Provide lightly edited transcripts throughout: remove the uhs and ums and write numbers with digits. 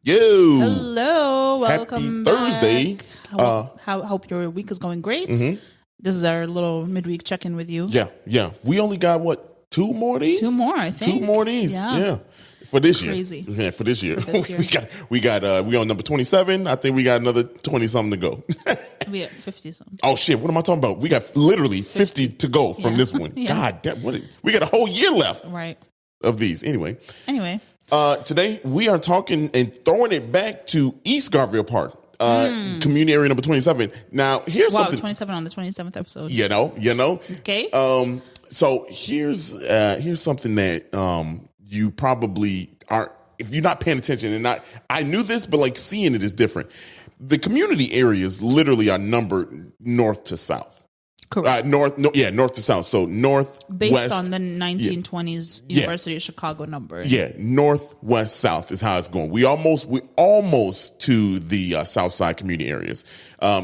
Yo. Hello. Welcome Happy Thursday. Back. Hope your week is going great. Mm-hmm. This is our little midweek check-in with you. Yeah. We only got, what, 2 more of these? 2 more, I think. 2 more of these. Yeah. For this year. Crazy. Yeah, for this year. We on number 27. I think we got another 20-something to go. We at 50-something. Oh, shit. What am I talking about? We got literally 50 to go from this one. Yeah. God damn. We got a whole year left. Right. Of these. Anyway. Today we are talking and throwing it back to East Garfield Park. Community area number 27. Now, here's something. 27 on the 27th episode. You know. Okay. So here's something that you probably aren't, if you're not paying attention, and I knew this, but like seeing it is different. The community areas literally are numbered north to south. Correct. North to south. So north, based west, on the 1920s University of Chicago number. Yeah, north, west, south is how it's going. We almost to the south side community areas.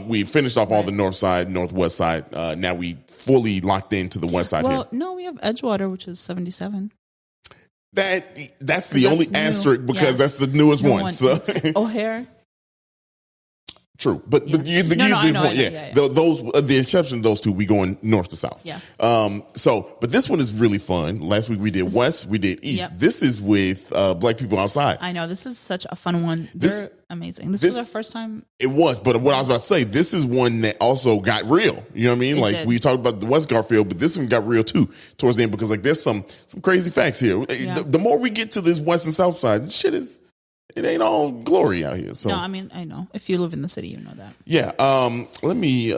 We finished off all the north side, northwest side. Now we fully locked into the west side here. Well, no, we have Edgewater, which is 77. That's the only new. asterisk because that's the newest one. So O'Hare. True, but the exception of those two, we going north to south. Yeah. But this one is really fun. Last week we did west, we did east. Yep. This is with Black people outside. I know this is such a fun one. They're amazing. This was our first time. It was, but what I was about to say, this is one that also got real. You know what I mean? Like we talked about the West Garfield, but this one got real too towards the end because like there's some crazy facts here. Yeah. The more we get to this west and south side, it ain't all glory out here. So no, I mean I know. If you live in the city, you know that. Yeah. Let me.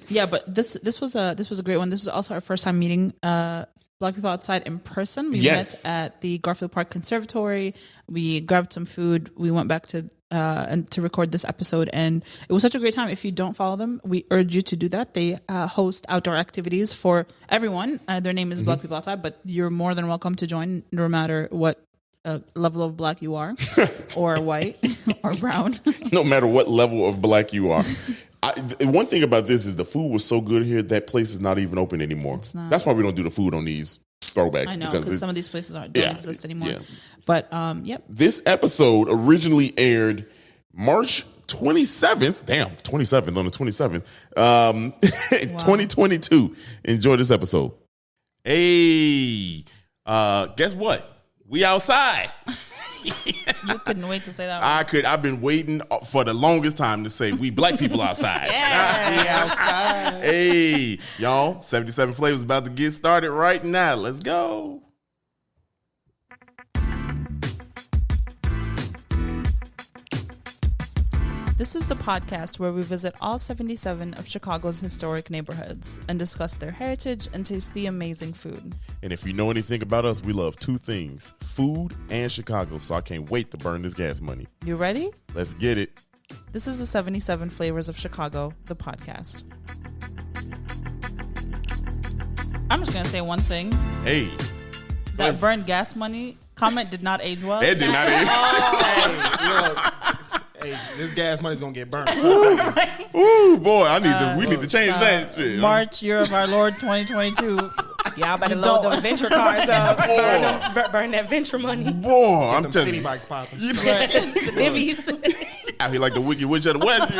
Yeah, but this was a great one. This was also our first time meeting Black people outside in person. We met at the Garfield Park Conservatory. We grabbed some food. We went back to record this episode, and it was such a great time. If you don't follow them, we urge you to do that. They host outdoor activities for everyone. Their name is Black People Outside, but you're more than welcome to join, no matter what level of black you are, or white, or brown. No matter what level of black you are. One thing about this is the food was so good here, that place is not even open anymore. It's not. That's why we don't do the food on these throwbacks. I know, because some of these places don't exist anymore. Yeah. But, yep. This episode originally aired March 27th. Damn, 27th on the 27th. 2022. Enjoy this episode. Hey, guess what? We outside. You couldn't wait to say that one. I've been waiting for the longest time to say we black people outside. Yeah. We outside. Hey, y'all, 77 Flavors about to get started right now. Let's go. This is the podcast where we visit all 77 of Chicago's historic neighborhoods and discuss their heritage and taste the amazing food. And if you know anything about us, we love 2 things, food and Chicago, so I can't wait to burn this gas money. You ready? Let's get it. This is the 77 Flavors of Chicago, the podcast. I'm just going to say one thing. Hey. That burned gas money comment did not age well. It did not age well. Hey, this gas money's gonna get burned. Ooh, boy, we need to change that shit. March, year of our Lord 2022. Y'all better load them venture cars up. Burn that venture money. Boy, I'm telling city you. bikes popping. The divvies. Out here like the Wicked Witch of the West.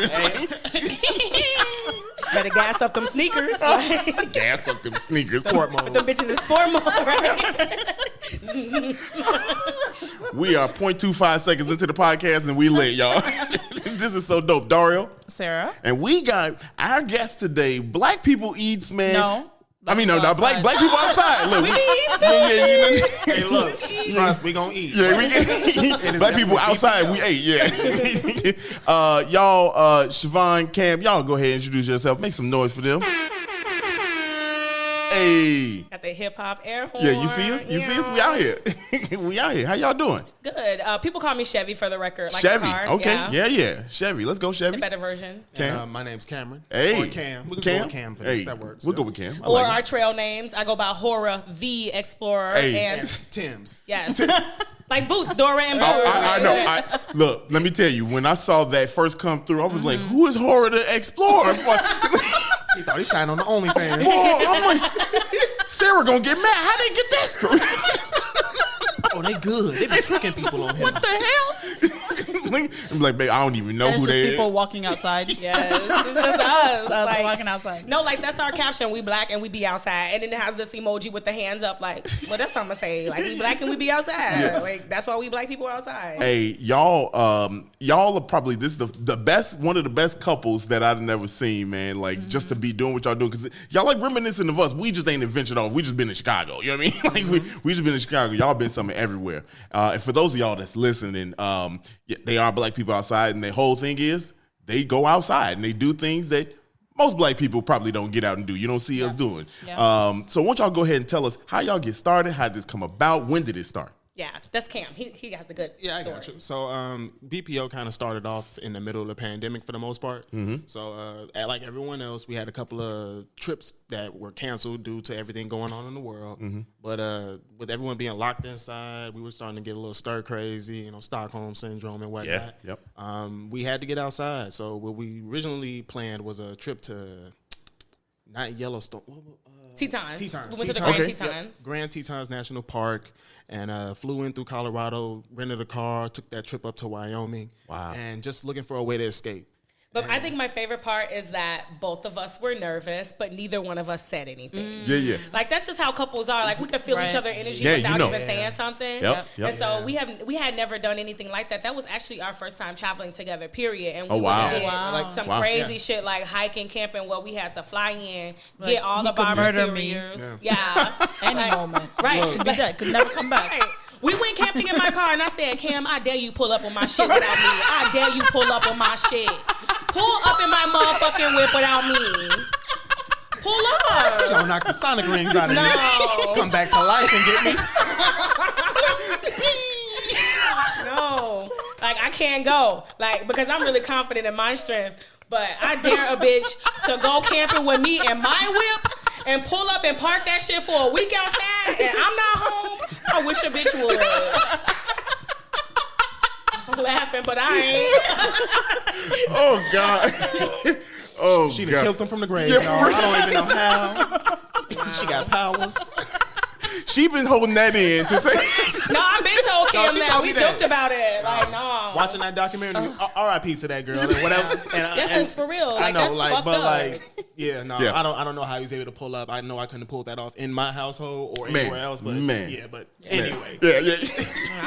Better gas up them sneakers. Gas up them sneakers. Sport mode. Put them bitches in sport mode. We are 0.25 seconds into the podcast and we lit, y'all. This is so dope. Dario. Sarah. And we got our guest today, Black People Eats, man. No. Black people outside. Look, We eat too. Hey, look. Trust, we gonna eat. Yeah, we Black people outside, we ate, yeah. Y'all, Siobhan, Cam, y'all go ahead and introduce yourself. Make some noise for them. Hey. Got the hip hop air horn. Yeah, you see us? You see us? We out here. We out here. How y'all doing? Good. People call me Chevy for the record. Like Chevy. the car. Okay. Yeah. Chevy. Let's go, Chevy. The better version. Cam. And, my name's Cameron. Hey. Or Cam. We can go with Cam for this. That works. We'll go with Cam. Or our trail names. I go by Hora the Explorer. Hey. And Tim's. yes. Like Boots, Dora and Boots. I know. Look, let me tell you, when I saw that first come through, I was like, who is Hora the Explorer? He thought he signed on the OnlyFans. Boy, I'm like, Sarah gonna get mad. How they get this? Oh, they good. They be tricking people on here. What the hell? I'm like, babe, I don't even know and who it's they just is. people walking outside. Yes, it's just us. Us Like, walking outside. No, like that's our caption. We black and we be outside, and then it has this emoji with the hands up. Like, well, that's what I'm gonna say. Like, we black and we be outside. Like, that's why we black people are outside. Hey, y'all are probably this is the best, one of the best couples that I've never seen, man. Like just to be doing what y'all doing, because y'all like reminiscent of us. We just ain't invented off. We just been in Chicago. You know what I mean? Like we just been in Chicago. Y'all been somewhere everywhere. And for those of y'all that's listening, they are black people outside, and the whole thing is they go outside and they do things that most black people probably don't get out and do. You don't see us doing. Yeah. So why don't y'all go ahead and tell us how y'all get started? How did this come about? When did it start? Yeah, that's Cam. He has the good Yeah, I story. got you. So BPO kind of started off in the middle of the pandemic for the most part. So like everyone else, we had a couple of trips that were canceled due to everything going on in the world. But with everyone being locked inside, we were starting to get a little stir crazy, Stockholm syndrome and whatnot. Yeah, yep. We had to get outside. So what we originally planned was a trip to not Yellowstone. Tetons. Tetons. We went to the Grand Okay. Tetons. Yep. Grand Tetons National Park, and flew in through Colorado, rented a car, took that trip up to Wyoming. Wow. And just looking for a way to escape. But I think my favorite part is that both of us were nervous, but neither one of us said anything. Yeah. Like that's just how couples are. Like we could feel each other energy Yeah, without you know. even saying something. Yep. And so we had never done anything like that. That was actually our first time traveling together. Period. And we wow. did Wow. some Wow. crazy shit like hiking, camping, where we had to fly in, get all he the could bar murder me. materials. Yeah. Any moment. Right. Could be dead. Could never come back. Right. We went camping in my car, and I said, Cam, I dare you pull up on my shit without me. I dare you pull up on my shit. Pull up in my motherfucking whip without me. Pull up. Y'all knock the sonic rings out of No. me. Come back to life and get me. No. Like, I can't go. Like, because I'm really confident in my strength. But I dare a bitch to go camping with me in my whip and pull up and park that shit for a week outside, and I'm not home. I wish a bitch would. I'm laughing, but I ain't. Oh God. She done God. killed him from the grave. Yeah, y'all. I don't even know how. She got powers. She been holding that in to say. No, I've been told Cam she that. told We me that. joked about it. Like, no. Watching that documentary, R.I.P. to that girl, and whatever. Yes, for real. I Like, know, that's like, fucked but up. like, yeah, no, Yeah. I don't know how he's able to pull up. I know I couldn't pull that off in my household or Man, anywhere else, but man. yeah, but anyway. Yeah.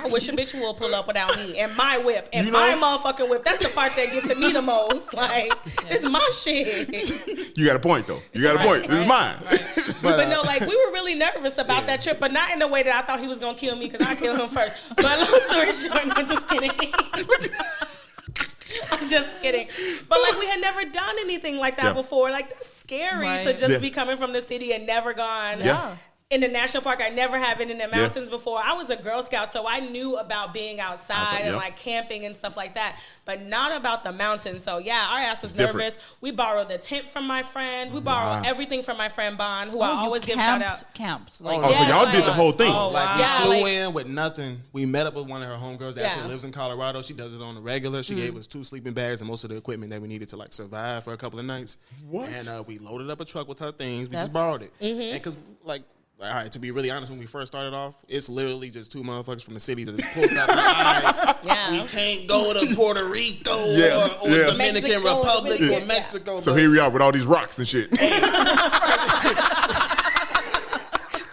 I wish a bitch would pull up without me and my whip and You know- my motherfucking whip. That's the part that gets to me the most. Like, it's my shit. You got a point though. You got a point. This is mine. But no, like, we were really nervous about that trip, but not in the way that I thought he was gonna kill me, because I killed him first. But long story short, I'm just kidding. I'm just kidding. But like, we had never done anything like that before. Like, that's scary Right. to just Yeah. be coming from the city and never gone. Yeah. In the national park. I never have been in the mountains before. I was a Girl Scout, so I knew about being outside and yep. like camping and stuff like that, but not about the mountains. So yeah, our ass was different. nervous. We borrowed a tent from my friend. We borrowed everything from my friend Bond, who I You always give shout out. camps. Like, Oh, so Yeah, y'all like- did the whole thing. Oh, Like, wow. we Yeah, flew like- in with nothing. We met up with one of her homegirls that Yeah. actually lives in Colorado. She does it on the regular. She gave us 2 sleeping bags and most of the equipment that we needed to like survive for a couple of nights. What? And we loaded up a truck with her things. We just That's- borrowed it. And because like, all right, to be really honest, when we first started off, it's literally just 2 motherfuckers from the city that just pulled up. Like, all right, Yeah. we can't go to Puerto Rico Yeah, or yeah. Dominican Mexico, Republic yeah. or Mexico. So but- here we are with all these rocks and shit.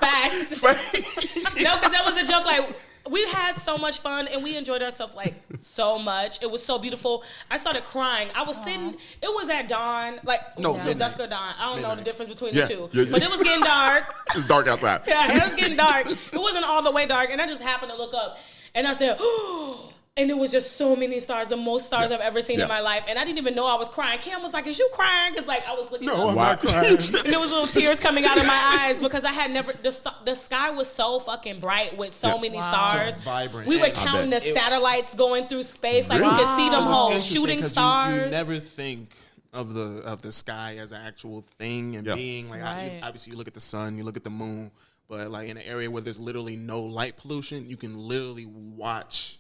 Facts. No, because that was a joke. Like, we had so much fun and we enjoyed ourselves like so much. It was so beautiful. I started crying. I was sitting. It was at dawn, like No, was it midnight. dusk or dawn. I don't know the difference between Yeah, the two. yeah. But it was getting dark. It's dark outside. Yeah, it was getting dark. It wasn't all the way dark, and I just happened to look up, and I said, "Oh." And it was just so many stars, the most stars I've ever seen Yeah. in my life. And I didn't even know I was crying. Cam was like, "Is you crying?" Because like I was looking No, up. I'm Wow. not crying. And there was little tears coming out of my eyes because I had never, the sky was so fucking bright with so many stars. Just vibrant. We were And- counting the bet. satellites going through space. Like Really? we could see them It was whole interesting shooting 'cause stars. You never think of the sky as an actual thing and Yeah. being like Right. obviously you look at the sun, you look at the moon, but like in an area where there's literally no light pollution, you can literally watch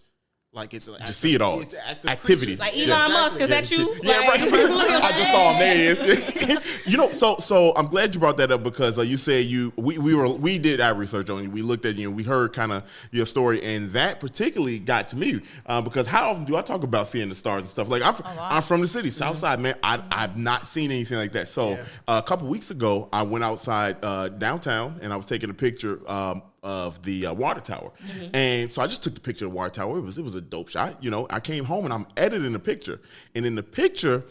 Like it's just see it all. It's activity. Like Elon Musk, is that you? Yeah, right. I just saw him. There he is. You know, so I'm glad you brought that up because you said we did our research on you. We looked at you and we heard kind of your story, and that particularly got to me because how often do I talk about seeing the stars and stuff? Like I'm from the city, South Side, man. I've not seen anything like that. So a couple weeks ago, I went outside downtown and I was taking a picture of the water tower. And so I just took the picture of the water tower. It was a dope shot. You know, I came home and I'm editing the picture. And in the picture,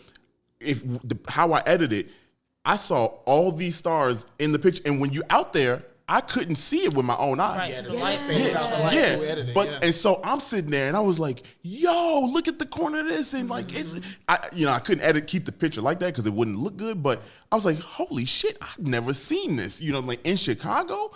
how I edited, I saw all these stars in the picture. And when you're out there, I couldn't see it with my own eye. Right. The light fades out the light. And so I'm sitting there and I was like, yo, look at the corner of this. And like, I couldn't keep the picture like that because it wouldn't look good. But I was like, holy shit, I've never seen this, you know, like in Chicago.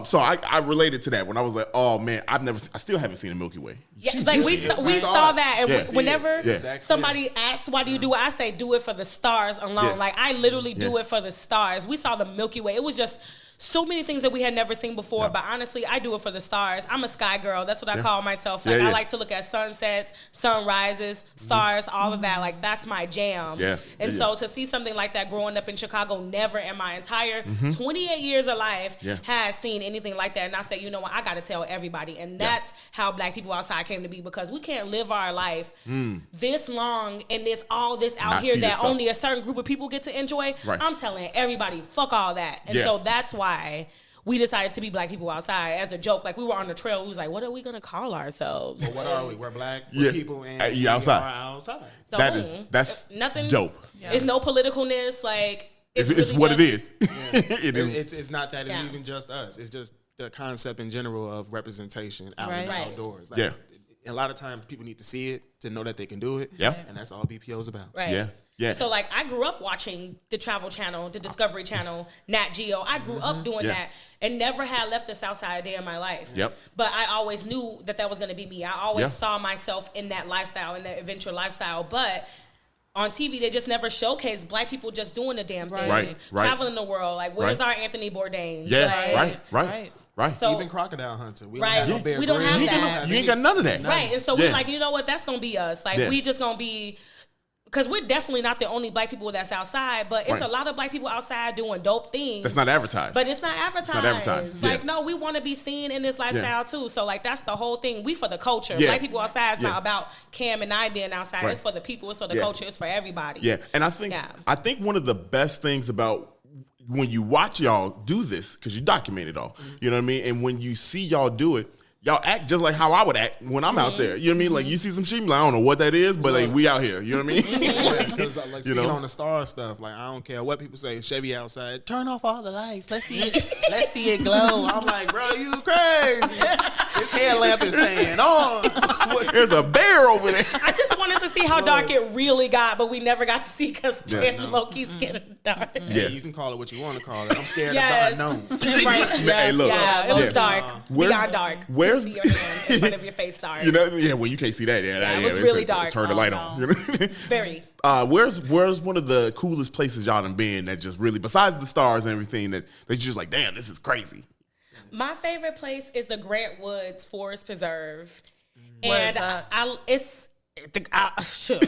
So I related to that when I was like, oh man, I still haven't seen the Milky Way. Yeah, like we saw that, and whenever somebody asks, why do you do it? I say, do it for the stars alone. Yeah. Like I literally do it for the stars. We saw the Milky Way. It was just so many things that we had never seen before, but honestly, I do it for the stars. I'm a sky girl. That's what I call myself. Like I like to look at sunsets, sunrises, stars, all of that. Like that's my jam. Yeah. And so to see something like that growing up in Chicago, never in my entire 28 years of life has seen anything like that. And I said, you know what, I got to tell everybody. And that's how Black people outside came to be, because we can't live our life this long and all this out here that only a certain group of people get to enjoy. Right. I'm telling everybody, fuck all that. And so that's why we decided to be Black people outside as a joke. Like we were on the trail, we was like, what are we gonna call ourselves? Well, what are we? We're Black people and you outside. outside. So that's nothing dope. Yeah. It's no politicalness. Like it's really what it is. It's not that it's even just us. It's just the concept in general of representation out in the outdoors. Like, a lot of times people need to see it to know that they can do it. Yeah. And that's all BPO is about. Right. Yeah. Yeah. So like I grew up watching the Travel Channel, the Discovery Channel, Nat Geo. I grew up doing that and never had left the South Side a day in my life. Yep. But I always knew that was going to be me. I always saw myself in that lifestyle, in that adventure lifestyle. But on TV, they just never showcased Black people just doing the damn thing. Right. Traveling the world. Like, where's our Anthony Bourdain? Yeah. Like, Right. So, even Crocodile Hunter. We don't have no Bear We don't have that. You ain't got none of that. Right. And so we're like, you know what? That's going to be us. Like, we just going to be... Because we're definitely not the only Black people that's outside, but it's a lot of Black people outside doing dope things. That's not advertised. But it's not advertised. Like, no, we want to be seen in this lifestyle too. So, like, that's the whole thing. We for the culture. Black people outside is not about Cam and I being outside. Right. It's for the people. It's for the culture. It's for everybody. Yeah. And I think one of the best things about when you watch y'all do this, because you document it all, you know what I mean? And when you see y'all do it, y'all act just like how I would act when I'm out there. You know what I mean? Like, you see some sheep, like, I don't know what that is, but like, we out here. You know what I mean? Because like, speaking on the star stuff, like, I don't care what people say. Chevy outside, turn off all the lights. Let's see it. Let's see it glow. I'm like, bro, you crazy. This headlamp is staying on. There's a bear over there. I just wanted to see how dark it really got, but we never got to see because Loki's scared of the dark. Yeah, you can call it what you want to call it. I'm scared of the unknown. Right. Hey, look. Yeah, it was dark. We got dark. Where's see your hand in front of your face dark? You know, well, you can't see that. It was really dark. Turn the light on. Very. Where's one of the coolest places y'all done been that just really, besides the stars and everything, that you're just like, damn, this is crazy? My favorite place is the Grant Woods Forest Preserve. Where's and it's sure.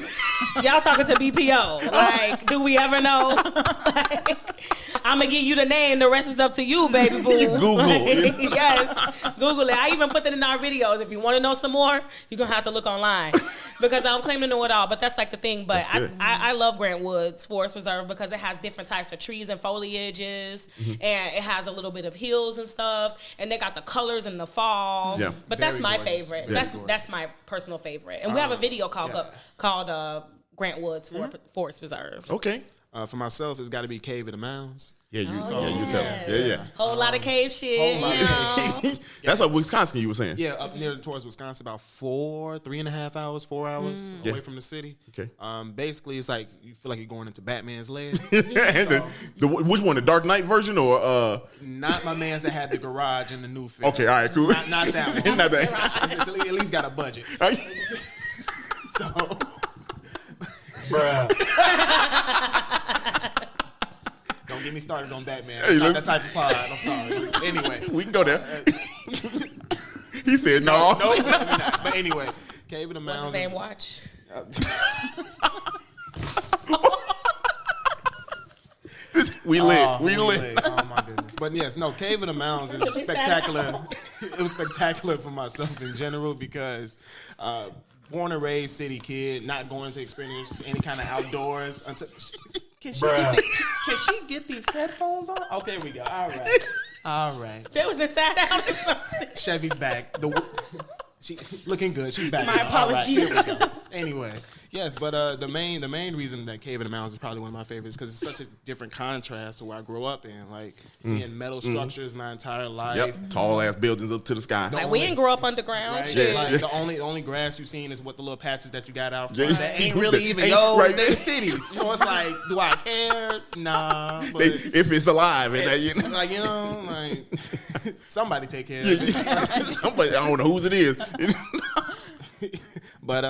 Y'all talking to BPO. Like, do we ever know? Like, I'm going to give you the name. The rest is up to you, baby boo. Google. Yes. Google it. I even put it in our videos. If you want to know some more, you're going to have to look online. Because I don't claim to know it all, but that's like the thing. But I love Grant Woods Forest Preserve because it has different types of trees and foliages. And it has a little bit of hills and stuff. And they got the colors in the fall. Yeah. But that's my favorite. That's my personal favorite. And we have a video called Grant Woods Forest Preserve. Okay. For myself, it's got to be Cave of the Mounds. Yeah, you tell me. Yeah. Whole lot of cave shit. That's like Wisconsin, you were saying. Yeah, up near towards Wisconsin, about 3.5 hours, 4 hours away from the city. Okay. Basically, it's like you feel like you're going into Batman's lair. Which one, the Dark Knight version or? Not my man's that had the garage in the new film. Okay, all right, cool. Not that one. Not that. It's at least got a budget. So, bruh. Don't get me started on Batman. It's not that type of pod. I'm sorry. Anyway, we can go there. He said no. No, let me not. But anyway, Cave of the Mounds. What's his name? Watch. We lit. Oh my goodness! But yes, no. Cave of the Mounds is spectacular. It was spectacular for myself in general because born and raised city kid, not going to experience any kind of outdoors until. Can she get these headphones on? Oh, there we go. All right. That was inside out or something. Chevy's back. She looking good. She's back. My apologies. All right, here we go. Anyway, yes, but the main reason that Cave of the Mounds is probably one of my favorites because it's such a different contrast to where I grew up in. Like seeing metal structures my entire life. Yep, tall ass buildings up to the sky. Like we didn't grow up underground. Right? Shit. Like the only grass you've seen is what the little patches that you got out front. That ain't really even yours. Right. They're cities. So it's like, do I care? Nah. But if it's alive, and like somebody take care of it. Somebody, I don't know whose it is. But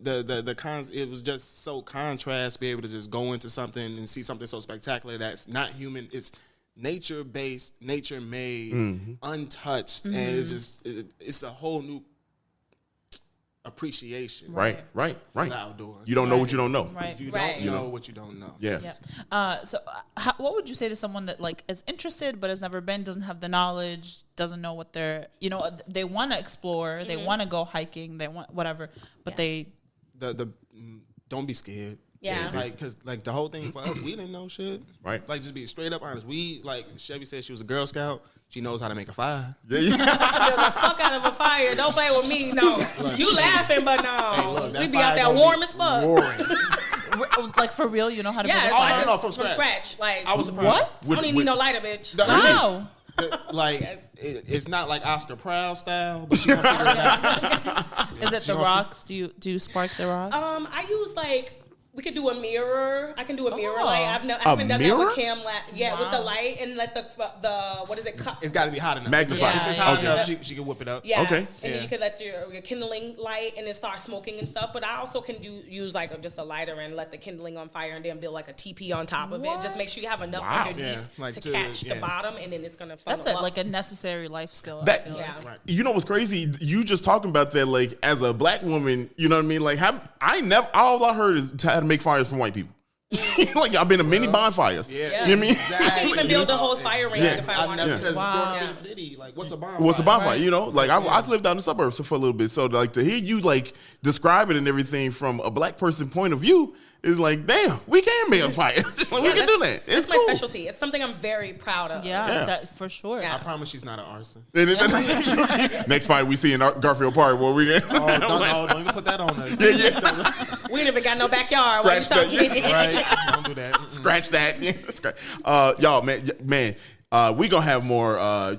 the cons, it was just so contrast to be able to just go into something and see something so spectacular that's not human. It's nature based, nature made, untouched, and it's just it's a whole new appreciation. Right. For the outdoors. You don't know what you don't know. Right. You don't know what you don't know. Yes. Yeah. So, what would you say to someone that like is interested but has never been, doesn't have the knowledge, doesn't know what they're, they want to explore, they want to go hiking, they want whatever, but they don't be scared. Yeah. Because the whole thing for us, we didn't know shit. Right. Like, just be straight up honest. Chevy said she was a Girl Scout. She knows how to make a fire. Build the fuck out of a fire. Don't play with me. No. You laughing, but no. Hey, look, we be out there warm as fuck. like for real, you know how to build a fire? No, from scratch. Like, I was surprised. What? I don't even need no lighter, bitch. Wow. It's not like Oscar Proud style, but she gonna figure it out. Is it the rocks? Do you spark the rocks? I use we could do a mirror. I can do a mirror light. I haven't done mirror? that with cam light. Yeah, with the light and let the what is it? It's got to be hot enough. Magnify. If it's hot enough, she can whip it up. Yeah. Okay. And then you could let your kindling light and then start smoking and stuff. But I also can use just a lighter and let the kindling on fire and then build like a teepee on top of it. Just make sure you have enough underneath to catch the bottom, and then it's gonna funnel That's up. like a necessary life skill. Right. You know what's crazy? You just talking about that, like as a black woman, you know what I mean? Like all I heard is how to make fires from white people. Like I've been to many bonfires. Yeah. You know what I mean? You can even build a whole fire ring if I wanted to. Because growing up in the city, like what's a bonfire? What's a bonfire? Right. Like I lived out in the suburbs for a little bit, so like to hear you like describe it and everything from a black person point of view is like, damn, we can make a fire. We can do that. It's cool. My specialty. It's something I'm very proud of. Yeah. That for sure. I promise she's not an arson. Next fight we see in Garfield Park, where we get. Don't even put that on us. We ain't even got no backyard. Scratch that. Right? Don't do that. Scratch that. Y'all, man. We gonna have more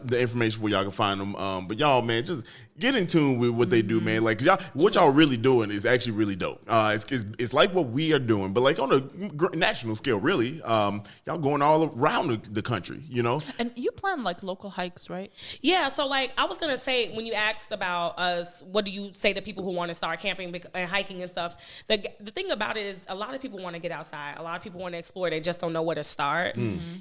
the information where y'all can find them. But y'all, man, just get in tune with what they do, man. Like what y'all really doing is actually really dope. It's like what we are doing, but like on a national scale, really. Y'all going all around the country, And you plan like local hikes, right? Yeah. So like I was gonna say when you asked about us, what do you say to people who want to start camping and hiking and stuff? The thing about it is a lot of people want to get outside. A lot of people want to explore. They just don't know where to start.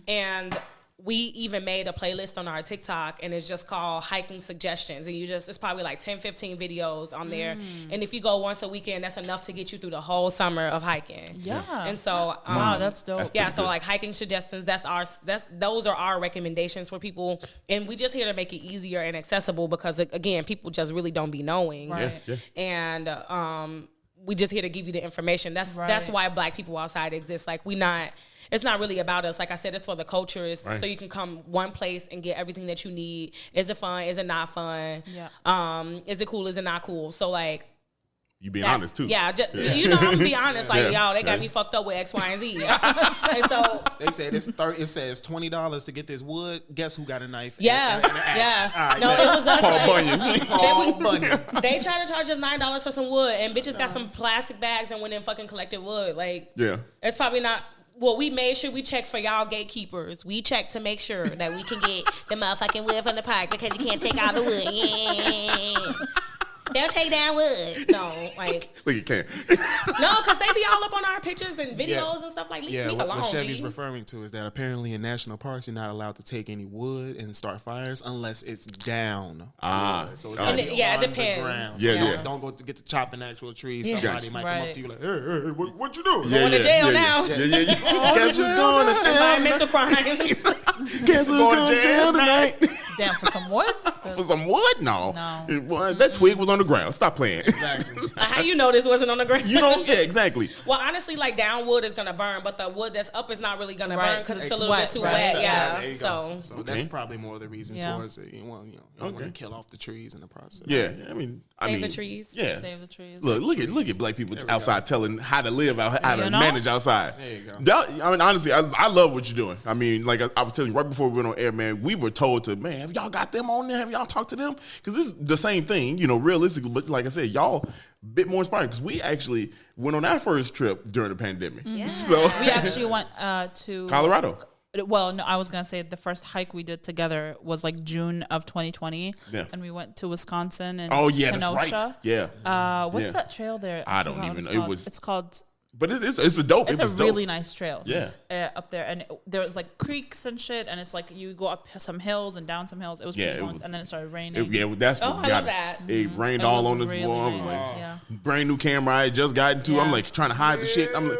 And we even made a playlist on our TikTok, and it's just called Hiking Suggestions. And it's probably like 10, 15 videos on there. And if you go once a weekend, that's enough to get you through the whole summer of hiking. Yeah. And so, wow, that's dope. So like hiking suggestions, those are our recommendations for people. And we just here to make it easier and accessible because again, people just really don't be knowing. Right. Yeah. And we just here to give you the information. That's why Black People Outside exists. Like it's not really about us. Like I said, it's for the culture. It's so you can come one place and get everything that you need. Is it fun? Is it not fun? Yeah. Is it cool? Is it not cool? So like, you being honest too. Yeah, I'm gonna be honest. Like y'all, they got me fucked up with X, Y, and Z. And so they said it says $20 to get this wood. Guess who got a knife? Yeah, and an axe? Right, no, it was us. Paul Bunyan. They tried to charge us $9 for some wood, and bitches got some plastic bags and went and fucking collected wood. Like, it's probably not. Well, we made sure we checked for y'all gatekeepers. We checked to make sure that we can get the motherfucking wood from the park because you can't take all the wood. Yeah. They'll take down wood. No, like look, you can't. no, because they be all up on our pictures and videos and stuff. Like, leave me alone. What Chevy's referring to is that apparently in national parks you're not allowed to take any wood and start fires unless it's down. So it's it depends. Don't go to get to chopping actual trees. Somebody might come up to you like, hey, what you doing? Going to jail now. Guess who's going to jail? Environmental crimes. Guess who's going to jail tonight? Damn, for some wood? For some wood? No. That twig was on the ground. Stop playing. Exactly. How you know this wasn't on the ground? You know, yeah, exactly. Well, honestly, like down wood is gonna burn, but the wood that's up is not really gonna burn because it's a little bit too wet. Yeah. So that's probably more of the reason towards it. You don't want to kill off the trees in the process. Yeah, I mean, save the trees. Yeah, save the trees. Look at black people outside telling how to live, how to manage outside. There you go. I mean, honestly, I love what you're doing. I mean, like I was telling you right before we went on air, man, we were told to, man, have y'all got them on there? Have y'all talked to them? Because this is the same thing, realistically. But like I said, y'all a bit more inspired because we actually went on our first trip during the pandemic. Yeah. So we actually went to Colorado. Well, no, I was going to say the first hike we did together was like June of 2020. Yeah. And we went to Wisconsin and Kenosha. That's right. Yeah. What's that trail there? I don't even know. It's called... But it's a dope. It's a really nice trail. Yeah. Up there. And there was like creeks and shit. And it's like you go up some hills and down some hills. It was pretty long. And then it started raining. That's what I love that. It rained all on this really boy. I was nice. like, brand new camera I had just gotten to. I'm like trying to hide the shit. And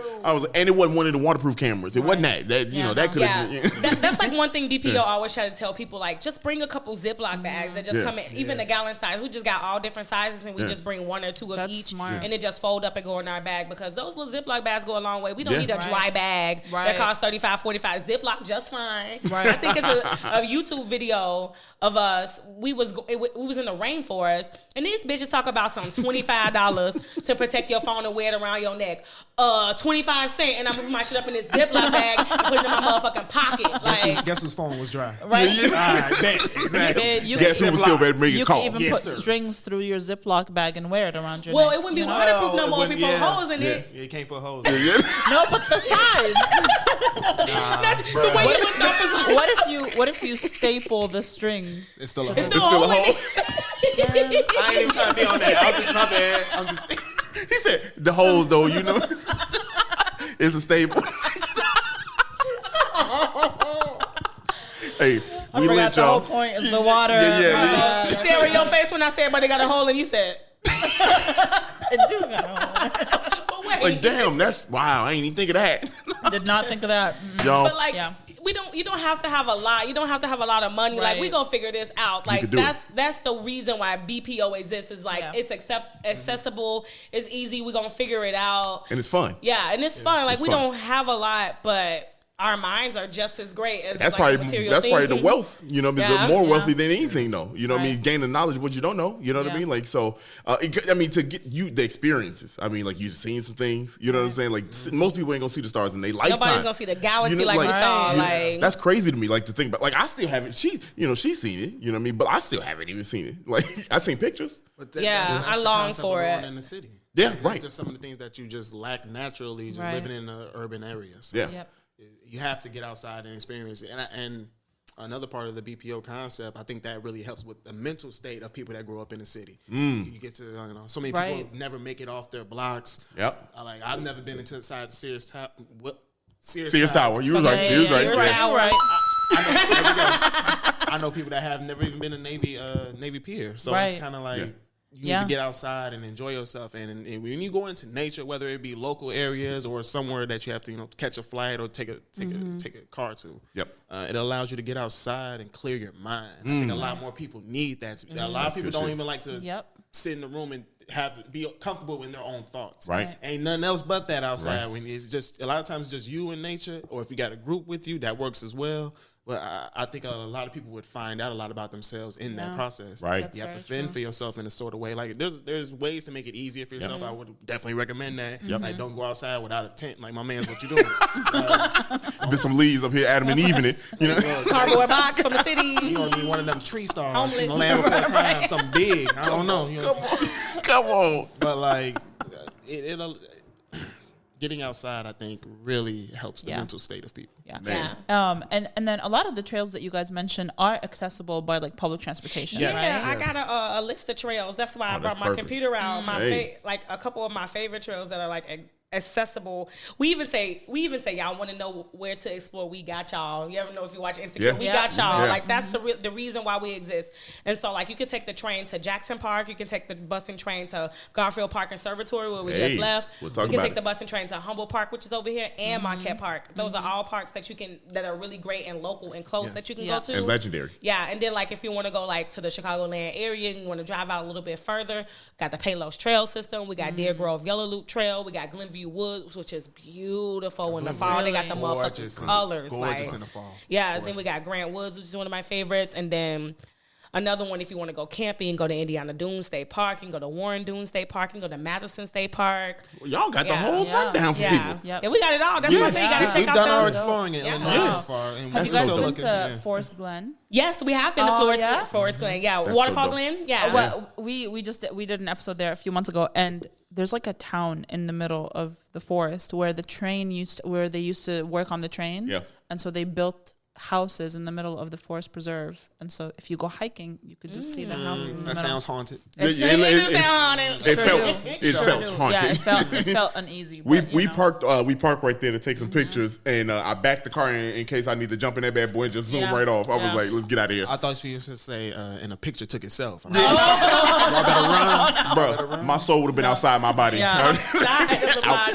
it wasn't one of the waterproof cameras. It wasn't that. That could have been. That's like one thing BPO always try to tell people, like, just bring a couple Ziploc bags that just come in, even the gallon size. We just got all different sizes and we just bring one or two of each. Smart. And it just fold up and go in our bag because those little Ziploc bags go a long way. We don't need a dry bag that costs $35, $45. Ziploc just fine. Right. I think it's a YouTube video of us. We was in the rainforest, and these bitches talk about some $25 to protect your phone and wear it around your neck. 25 cents, and I'm putting my shit up in this Ziploc bag and put it in my motherfucking pocket. Like, guess whose phone was dry? Right. Exactly. Guess who was still ready to make a call? You can even put strings through your Ziploc bag and wear it around your neck. It wouldn't be waterproof no more if we put holes in it. Yeah, you can't put holes. No, but the sides. The way you looked up What if you staple the string? It's still a hole. It's still a hole. I ain't even trying to be on that. My bad. I'm just. He said the holes though, it's a staple. Hey, we lit the y'all. whole point is the water. Yeah. Sarah, your face when I said, but they got a hole, and you said, It do got a hole. but wait. Like, damn, that's wow. I ain't even think of that. Did not think of that. Y'all. But like, you don't have to have a lot. You don't have to have a lot of money. Right. Like, we gonna figure this out. Like, that's the reason why BPO exists. Is like it's accessible. It's easy. We gonna figure it out. And it's fun. Yeah, and it's fun. Like, it's we fun. don't have a lot, but our minds are just as great as That's like probably material the things. wealth. The more wealthy than anything, though. I mean, Right. gain the knowledge of what you don't know. You know what I mean? Like, so, to get you the experiences. I mean, like, you've seen some things. You know what I'm saying? Like, most people ain't gonna see the stars in their lifetime. Nobody's gonna see the galaxy like we saw. Like, that's crazy to me. Like, to think about. Like, I still haven't. She's seen it. You know what I mean? But I still haven't even seen it. Like, I seen pictures. But that's I the long concept for of going it. in the city. Yeah, Like, right. Just some of the things that you just lack naturally, just living in an urban area. So Yeah. Yep. you have to get outside and experience it. And another part of the BPO concept, I think that really helps with the mental state of people that grow up in the city. You get to, so many people never make it off their blocks. Yep. I've never been into the side of Sears Tower. Sears Tower. You was right. You was right. Sears Yeah. Tower. I know people that have never even been to Navy Pier. So it's kind of like you need to get outside and enjoy yourself. And when you go into nature, whether it be local areas or somewhere that you have to catch a flight or take a car to, it allows you to get outside and clear your mind. I think a lot more people need that. A lot of people don't even like to sit in the room and be comfortable in their own thoughts. Right. Ain't nothing else but that outside. When it's just a lot of times it's just you and nature, or if you got a group with you, that works as well. But I think a lot of people would find out a lot about themselves in that process. Right. That's you have to very fend true. for yourself in a sort of way. Like there's ways to make it easier for yourself. I would definitely recommend that. Like, don't go outside without a tent. Like, my man's what you doing. Been some leaves up here, Adam and Eve in it. Cardboard box from the city. You gonna need one of them tree stars Homeless. from the land before time, something big. I don't know. Come on. But like, getting outside, I think, really helps the mental state of people. Yeah. And then a lot of the trails that you guys mentioned are accessible by like public transportation. Yeah, right? I got a list of trails. That's why I brought my computer out. Like a couple of my favorite trails that are like accessible. We even say y'all want to know where to explore. We got y'all. You ever know if you watch Insecure? We got y'all. Like that's the reason why we exist. And so like you can take the train to Jackson Park. You can take the bus and train to Garfield Park Conservatory where we just left. You can take the bus and train to Humboldt Park, which is over here, and Marquette Park. Those are all parks that are really great and local and close that you can go to. And legendary. Yeah, and then like if you want to go like to the Chicagoland area, you want to drive out a little bit further. Got the Palos Trail system. We got Deer Grove Yellow Loop Trail. We got Glenview Woods, which is beautiful in the fall. They got the motherfucking colors. Gorgeous in the fall. Yeah, gorgeous. Then we got Grant Woods, which is one of my favorites. And then another one, if you want to go camping, go to Indiana Dunes State Park. You can go to Warren Dunes State Park. You can go to Madison State Park. Well, y'all got the whole rundown for people. Yeah, we got it all. That's why I say you got to check out. We've done our exploring in Illinois so far. And have you guys been to Forest Glen? Yes, we have been to Forest Glen. Yeah, that's Waterfall so Glen. Yeah. Well, we did an episode there a few months ago, and there's like a town in the middle of the forest where they used to work on the train. Yeah. And so they built houses in the middle of the forest preserve, and so if you go hiking, you could just see the houses in the middle. That sounds haunted. It felt haunted. It felt uneasy. We parked right there to take some pictures, and I backed the car in case I need to jump in that bad boy and just zoom right off. I was like, let's get out of here. I thought you used to say, and a picture took itself. Y'all better run. Bro, my soul would have been outside my body.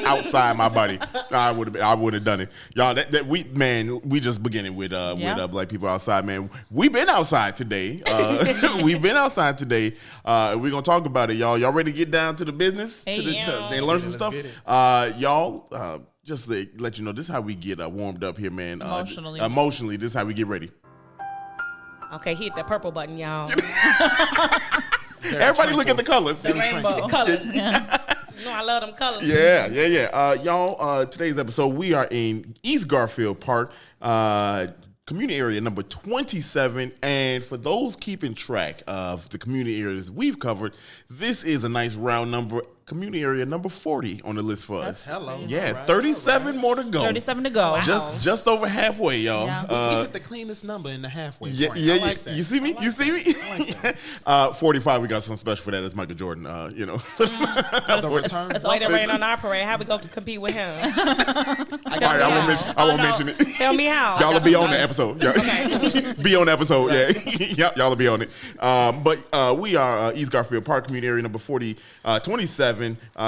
Outside my body. I would have done it. Y'all, we just beginning with black people outside, man. We've been outside today. We're gonna talk about it, y'all. Y'all ready to get down to the business and learn some stuff? Y'all, just to let you know, this is how we get warmed up here, man. Emotionally, this is how we get ready. Okay, hit that purple button, y'all. Everybody look at the colors. The rainbow. The colors. No, I love them colors. Yeah. Y'all, today's episode, we are in East Garfield Park, community area number 27. And for those keeping track of the community areas we've covered, this is a nice round number. Community area number 40 on the list for us. Hello. Yeah, 37 more to go. 37 to go. Wow. Just over halfway, y'all. Yeah. We hit the cleanest number in the halfway. Yeah. I like that. You see me? I like that. 45, we got something special for that. That's Michael Jordan, The return. It's way to rain on our parade. How we going to compete with him? I won't mention it. Tell me how. Y'all will be on the episode. Yeah. Okay. Be on the episode, yeah. Y'all will be on it. But we are East Garfield Park, community area number 40, 27.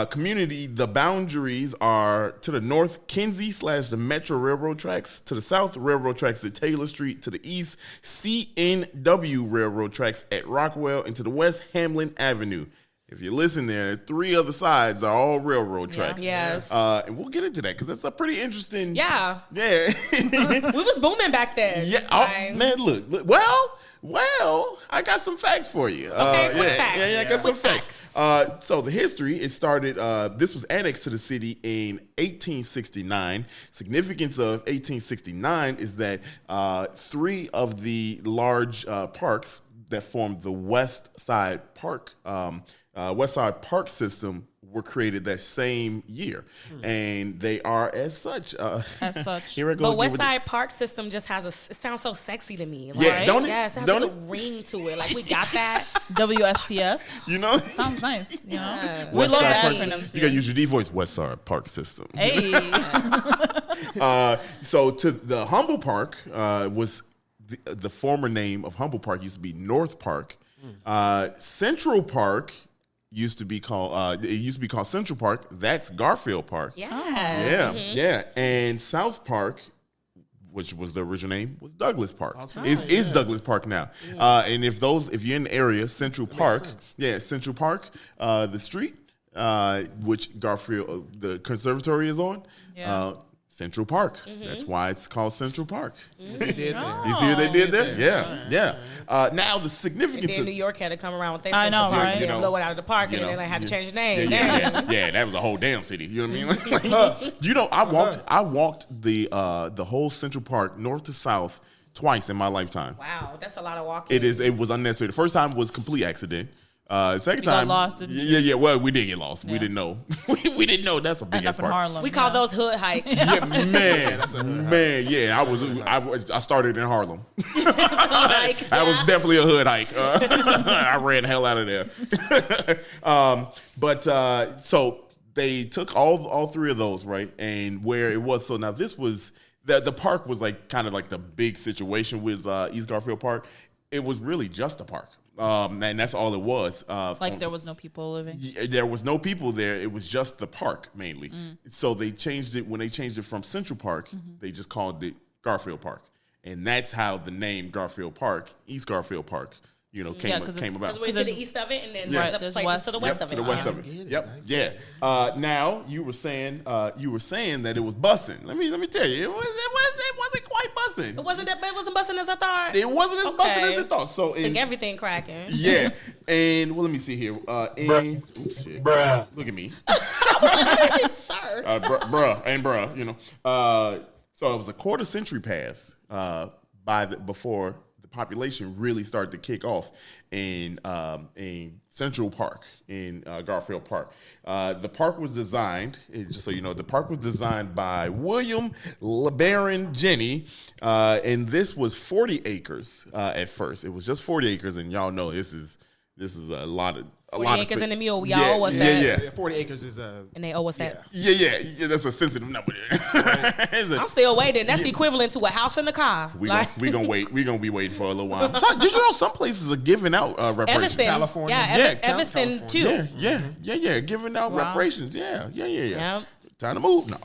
Community, the boundaries are to the north, Kinsey / the Metro Railroad tracks, to the south, railroad tracks at Taylor Street, to the east, CNW Railroad tracks at Rockwell, and to the west, Hamlin Avenue. If you listen there, 3 other sides are all railroad tracks. Yes. And we'll get into that because that's a pretty interesting. Yeah. Yeah. We was booming back then. Yeah. Man, look. Well, I got some facts for you. Okay, quick facts. Yeah, I got some facts. So the history, it started, this was annexed to the city in 1869. Significance of 1869 is that 3 of the large parks that formed the West Side Park system were created that same year, and they are as such. Here I go. But West Side Park system just has it sounds so sexy to me. Yeah, right? don't it? Yes, it has a ring to it. Like we got that. WSPS. You know, sounds nice. You know, Yeah. we love Side acronyms. You got to use your D voice. West Side Park system. Hey. So to the Humboldt Park was the former name of Humboldt Park used to be North Park. Central Park used to be called Central Park. That's Garfield Park. Yeah. And South Park, which was the original name, was Douglas Park. Is Douglas Park now. And if you're in the area, Central Park, Central Park, the street, which Garfield, the conservatory is on, Central Park. That's why it's called Central Park. You see what they did there? Yeah. Now the significance. And then New York had to come around with their Central Park and blow it out of the park, and then they had to change the name. Yeah, that was the whole damn city. You know what I mean? I walked the whole Central Park north to south twice in my lifetime. Wow, that's a lot of walking. It was unnecessary. The first time was complete accident. Second You time, got lost, didn't you? yeah. Well, we did get lost. Yeah. We didn't know. we didn't know that's a big ass park. Harlem, we call those hood hikes. Yeah, man. Yeah, I started in Harlem. That was definitely a hood hike. I ran the hell out of there. So they took all three of those, right? And where it was, so now this was the park was like kind of like the big situation with East Garfield Park. It was really just a park. And that's all it was. There was no people living? There was no people there. It was just the park mainly. So they changed it. When they changed it from Central Park, they just called it Garfield Park. And that's how the name Garfield Park, East Garfield Park, came about. Because we're to the east of it, and then there's places to the west of it. To the west of it. Yep. Yeah. Now you were saying that it was bussing. Let me tell you, it wasn't quite bussing. It wasn't bussing as I thought. It wasn't as bussing as I thought. So I think everything cracking. Yeah. And let me see here. Bruh. Look at me. Sir. Bruh. So it was a quarter century pass before the population really started to kick off in Central Park, in Garfield Park. The park was designed, just so you know, by William LeBaron Jenney, and this was 40 acres at first. It was just 40 acres, and y'all know this is a lot of 40 acres in the mule. Y'all owe us that. Yeah. 40 acres is and they owe us that. Yeah. That's a sensitive number. I'm still waiting. That's equivalent to a house and a car. We gonna wait. We gonna be waiting for a little while. So, did you know some places are giving out reparations? Evanston, California. Evanston too. Yeah, giving out reparations. Yeah. Yep. Time to move now.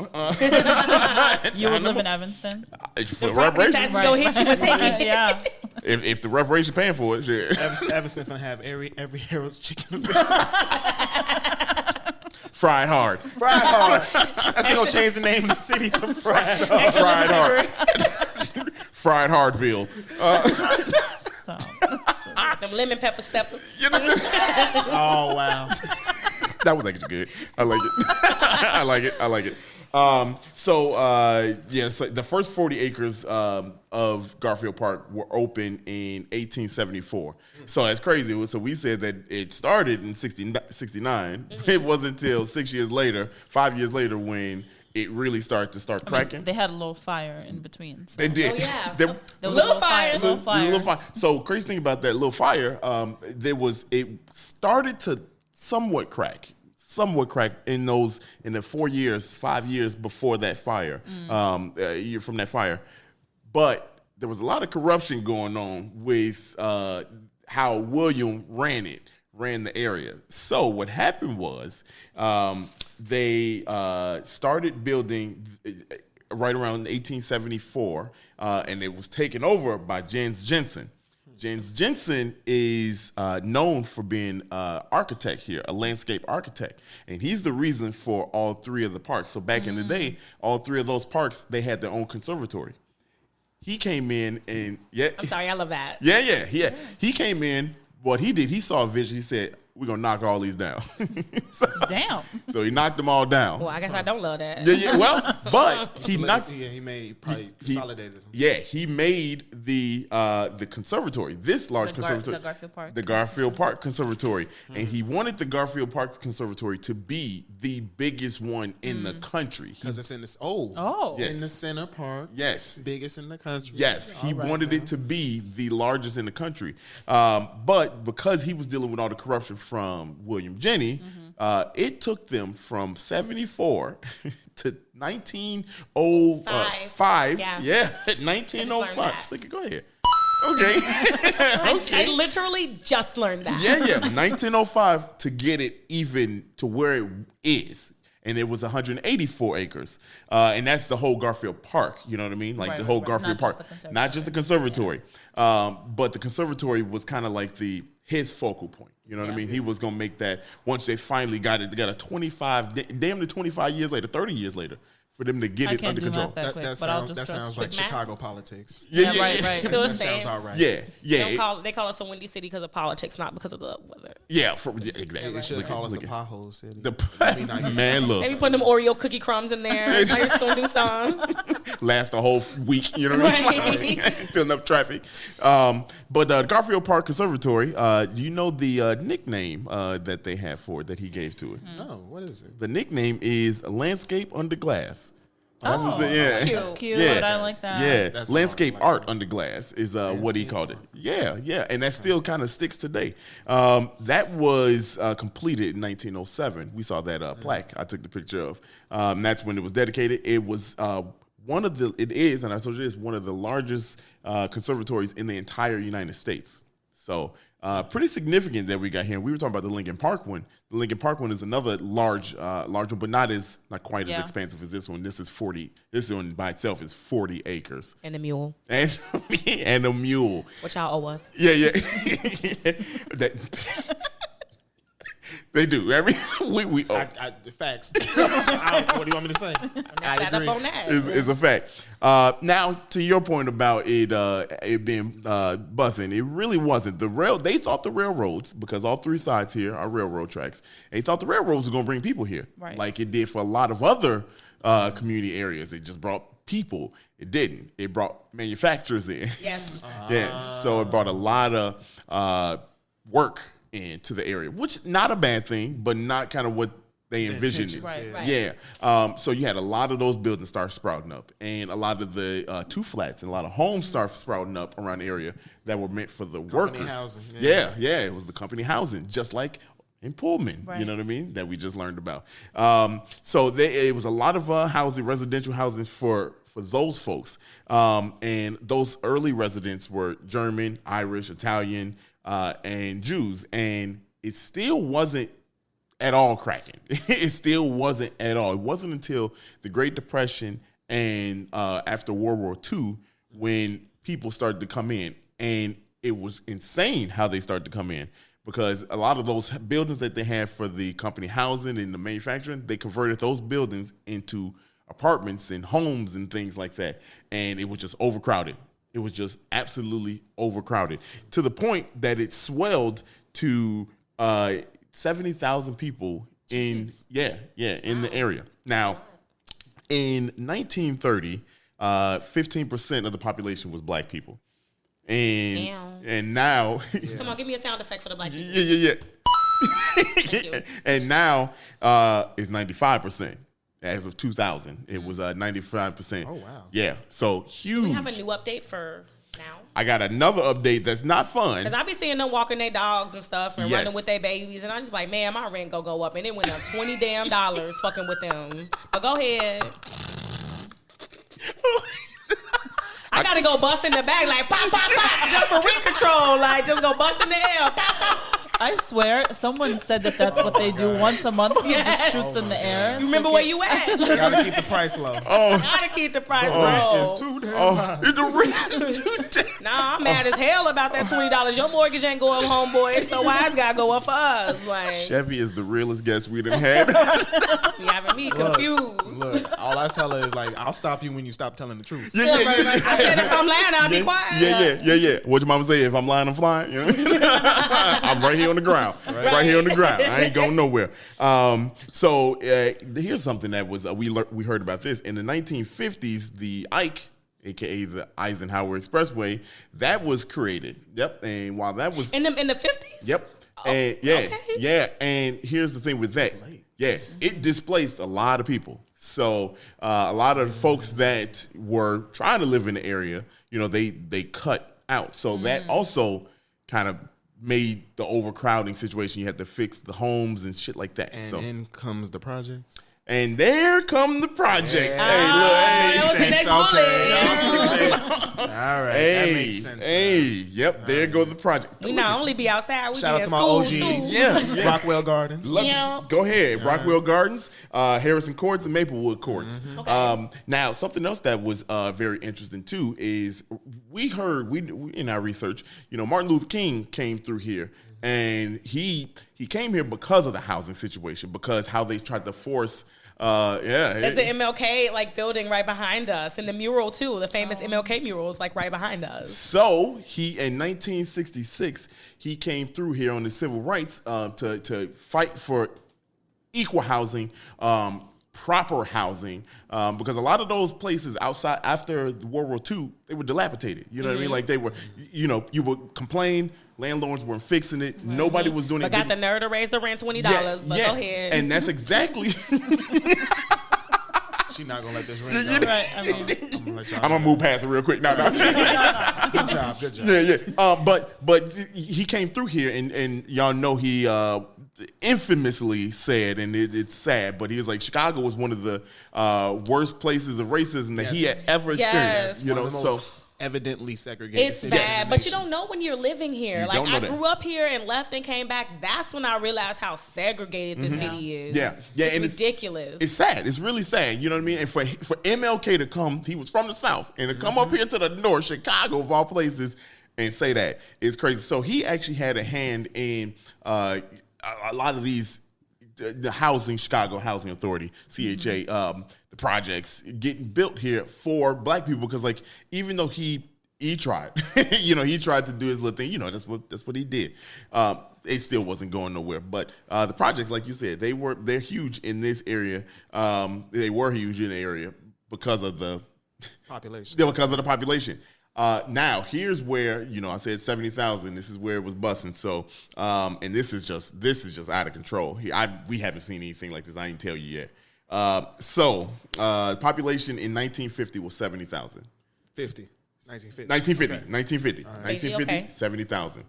You would live in Evanston? For reparations? Go hit you and take it. Yeah. If the reparation paying for it, shit. Evanston finna have every Harold's chicken. Fried hard. That's gonna change the name of the city to Fried Hard. Fried hard. Fried Hardville. Them lemon pepper steppers. Oh wow. That was actually good. I like it. I like it. So the first 40 acres of Garfield Park were open in 1874. So that's crazy. So we said that it started in 69. It wasn't until 5 years later, when it really started to cracking. They had a little fire in between. So. They did. Oh, yeah. There was a little fire. So crazy thing about that little fire, it started to somewhat crack in the 5 years before that fire, from that fire. But there was a lot of corruption going on with how William ran the area. So what happened was they started building right around 1874, and it was taken over by Jens Jensen. Jens Jensen is known for being an architect here, a landscape architect. And he's the reason for all three of the parks. So back in the day, all three of those parks, they had their own conservatory. He came in and... I'm sorry, I love that. Yeah. He came in. What he did, he saw a vision. He said, we're going to knock all these down. Damn. So he knocked them all down. Well, I guess I don't love that. Yeah, well, but he knocked... Yeah, he made probably consolidated them. Yeah, he made the conservatory, this large conservatory. The Garfield Park. The Garfield Park Conservatory. Mm-hmm. And he wanted the Garfield Park Conservatory to be the biggest one in the country. Because it's in this yes. in the center park. Yes. Biggest in the country. Yes, he wanted it to be the largest in the country. But because he was dealing with all the corruption from William Jenney, it took them from 74 to 1905. Yeah, 1905. Look, go ahead. Okay. I literally just learned that. Yeah. 1905 to get it even to where it is. And it was 184 acres. And that's the whole Garfield Park. You know what I mean? Like the whole Garfield Park. Not just the conservatory. Yeah. But the conservatory was kind of like his focal point. You know what I mean? He was going to make that once they finally got it. They got a 25 years later, 30 years later, for them to get it under control. That sounds like Chicago politics. Yeah, right. Still the That same. sounds about right. Yeah. They call us a windy city because of politics, not because of the weather. Yeah, exactly. They should call us the pothole city. Man, look. Maybe put them Oreo cookie crumbs in there. I just gonna do some. Last a whole week, you know what I mean? Till enough traffic. But Garfield Park Conservatory, do you know the nickname that they have for it, that he gave to it? No, what is it? The nickname is Landscape Under Glass. That's cute. Yeah. I like that. Yeah, That's landscape cool. I like art under glass is what he called it. Yeah, and that still kind of sticks today. That was completed in 1907. We saw that plaque I took the picture of. That's when it was dedicated. It was and I told you, it's one of the largest conservatories in the entire United States. So pretty significant that we got here. We were talking about the Lincoln Park one. The Lincoln Park one is another large one, but not quite as expansive as this one. This is 40. This one by itself is 40 acres. And a mule. And a mule. Which y'all owe us. Yeah. They do. I mean, we owe. The facts. What do you want me to say? I agree. Up on that. It's a fact. Now, to your point about it being bussing, it really wasn't. They thought the railroads, because all three sides here are railroad tracks, they thought the railroads were going to bring people here, right, like it did for a lot of other community areas. It just brought people. It didn't. It brought manufacturers in. Yes. Yeah. So it brought a lot of work into the area, which not a bad thing, but not kind of what they envisioned it. Right. Yeah. So you had a lot of those buildings start sprouting up, and a lot of the two flats and a lot of homes start sprouting up around the area that were meant for the Company workers. housing. Yeah. It was the company housing, just like in Pullman, right, you know what I mean, that we just learned about. So it was a lot of housing, residential housing for those folks. And those early residents were German, Irish, Italian, and Jews, and it still wasn't at all cracking. It still wasn't at all. It wasn't until the Great Depression and after World War II when people started to come in, and it was insane how they started to come in, because a lot of those buildings that they had for the company housing and the manufacturing, they converted those buildings into apartments and homes and things like that, and it was just overcrowded. It was just absolutely overcrowded, to the point that it swelled to 70,000 people in the area. Now, in 1930, 15% of the population was black people, and now come on, give me a sound effect for the black people. Yeah. Thank you. And now it's 95%. As of 2000, it was 95%. Oh, wow. Yeah, so huge. We have a new update for now. I got another update that's not fun. Because I be seeing them walking their dogs and stuff and Yes. running with their babies, and I just like, man, my rent go up, and it went up $20 damn fucking with them. But go ahead. I gotta go bust in the back like pop, pop, pop, just for rent control, like just go bust in the air. Pop, pop. I swear, someone said that's what they do once a month. He just shoots in the air. You remember where you at? You gotta keep the price low. Gotta keep the price low. It's too damn high. The rent is too damn. Nah, I'm mad as hell about that $20. Your mortgage ain't going up, homeboy, so why it's gotta go up for us? Like, Chevy is the realest guest we done had. you having me confused. Look, all I tell her is like, I'll stop you when you stop telling the truth. Yeah. I said if I'm lying, I'll be quiet. Yeah. What your mama say? If I'm lying, I'm flying. You know? I'm right here on the ground. Right here on the ground. I ain't going nowhere. So here's something that was we heard about this in the 1950s. The Ike, aka the Eisenhower Expressway, that was created. Yep. And while that was in the 50s. Yep. Oh, and okay. And here's the thing with that. Yeah, it displaced a lot of people. So a lot of folks that were trying to live in the area, they cut out. So that also kind of made the overcrowding situation. You had to fix the homes and shit like that. And so in comes the projects. And there come the projects. Yeah. Hey, look, that was the next bullet. All right, that makes sense. Yep, there go the project. We not only be outside, we Shout be out at to my school OGs. too. Yeah. Rockwell Gardens. Go ahead. Rockwell Gardens, Harrison Courts, and Maplewood Courts. Mm-hmm. Okay. Now, something else that was very interesting too is we heard in our research, Martin Luther King came through here, and he came here because of the housing situation, because how they tried to force There's the MLK like building right behind us, and the mural too. The famous MLK mural is like right behind us. So he in 1966 he came through here on the civil rights to fight for equal housing. Proper housing, because a lot of those places outside after World War II, they were dilapidated. You know what I mean? Like they were, you would complain, landlords weren't fixing it, nobody was doing it. But got the nerve to raise the rent $20, but go ahead. And that's exactly. She's not gonna let this ring go. Right. I'm gonna move past it real quick. No. Good job. Yeah. But he came through here, and y'all know he infamously said, and it's sad, but he was like, Chicago was one of the worst places of racism that he had ever experienced. You know, so. Evidently segregated. It's bad, but you don't know when you're living here. Like I grew up here and left and came back. That's when I realized how segregated the city is. Yeah, it's ridiculous. It's sad. It's really sad. You know what I mean? And for MLK to come, he was from the South, and to come up here to the North, Chicago of all places, and say that is crazy. So he actually had a hand in a lot of these. The Chicago Housing Authority, CHA, the projects getting built here for black people, because like even though he tried, he tried to do his little thing, that's what he did. It still wasn't going nowhere. But the projects, like you said, they're huge in this area. They were huge in the area because of the population. Because of the population. Now here's where I said 70,000. This is where it was busting. So, and this is just out of control. We haven't seen anything like this. I didn't tell you yet. Population in 1950 was 70,000. 1950, 70,000.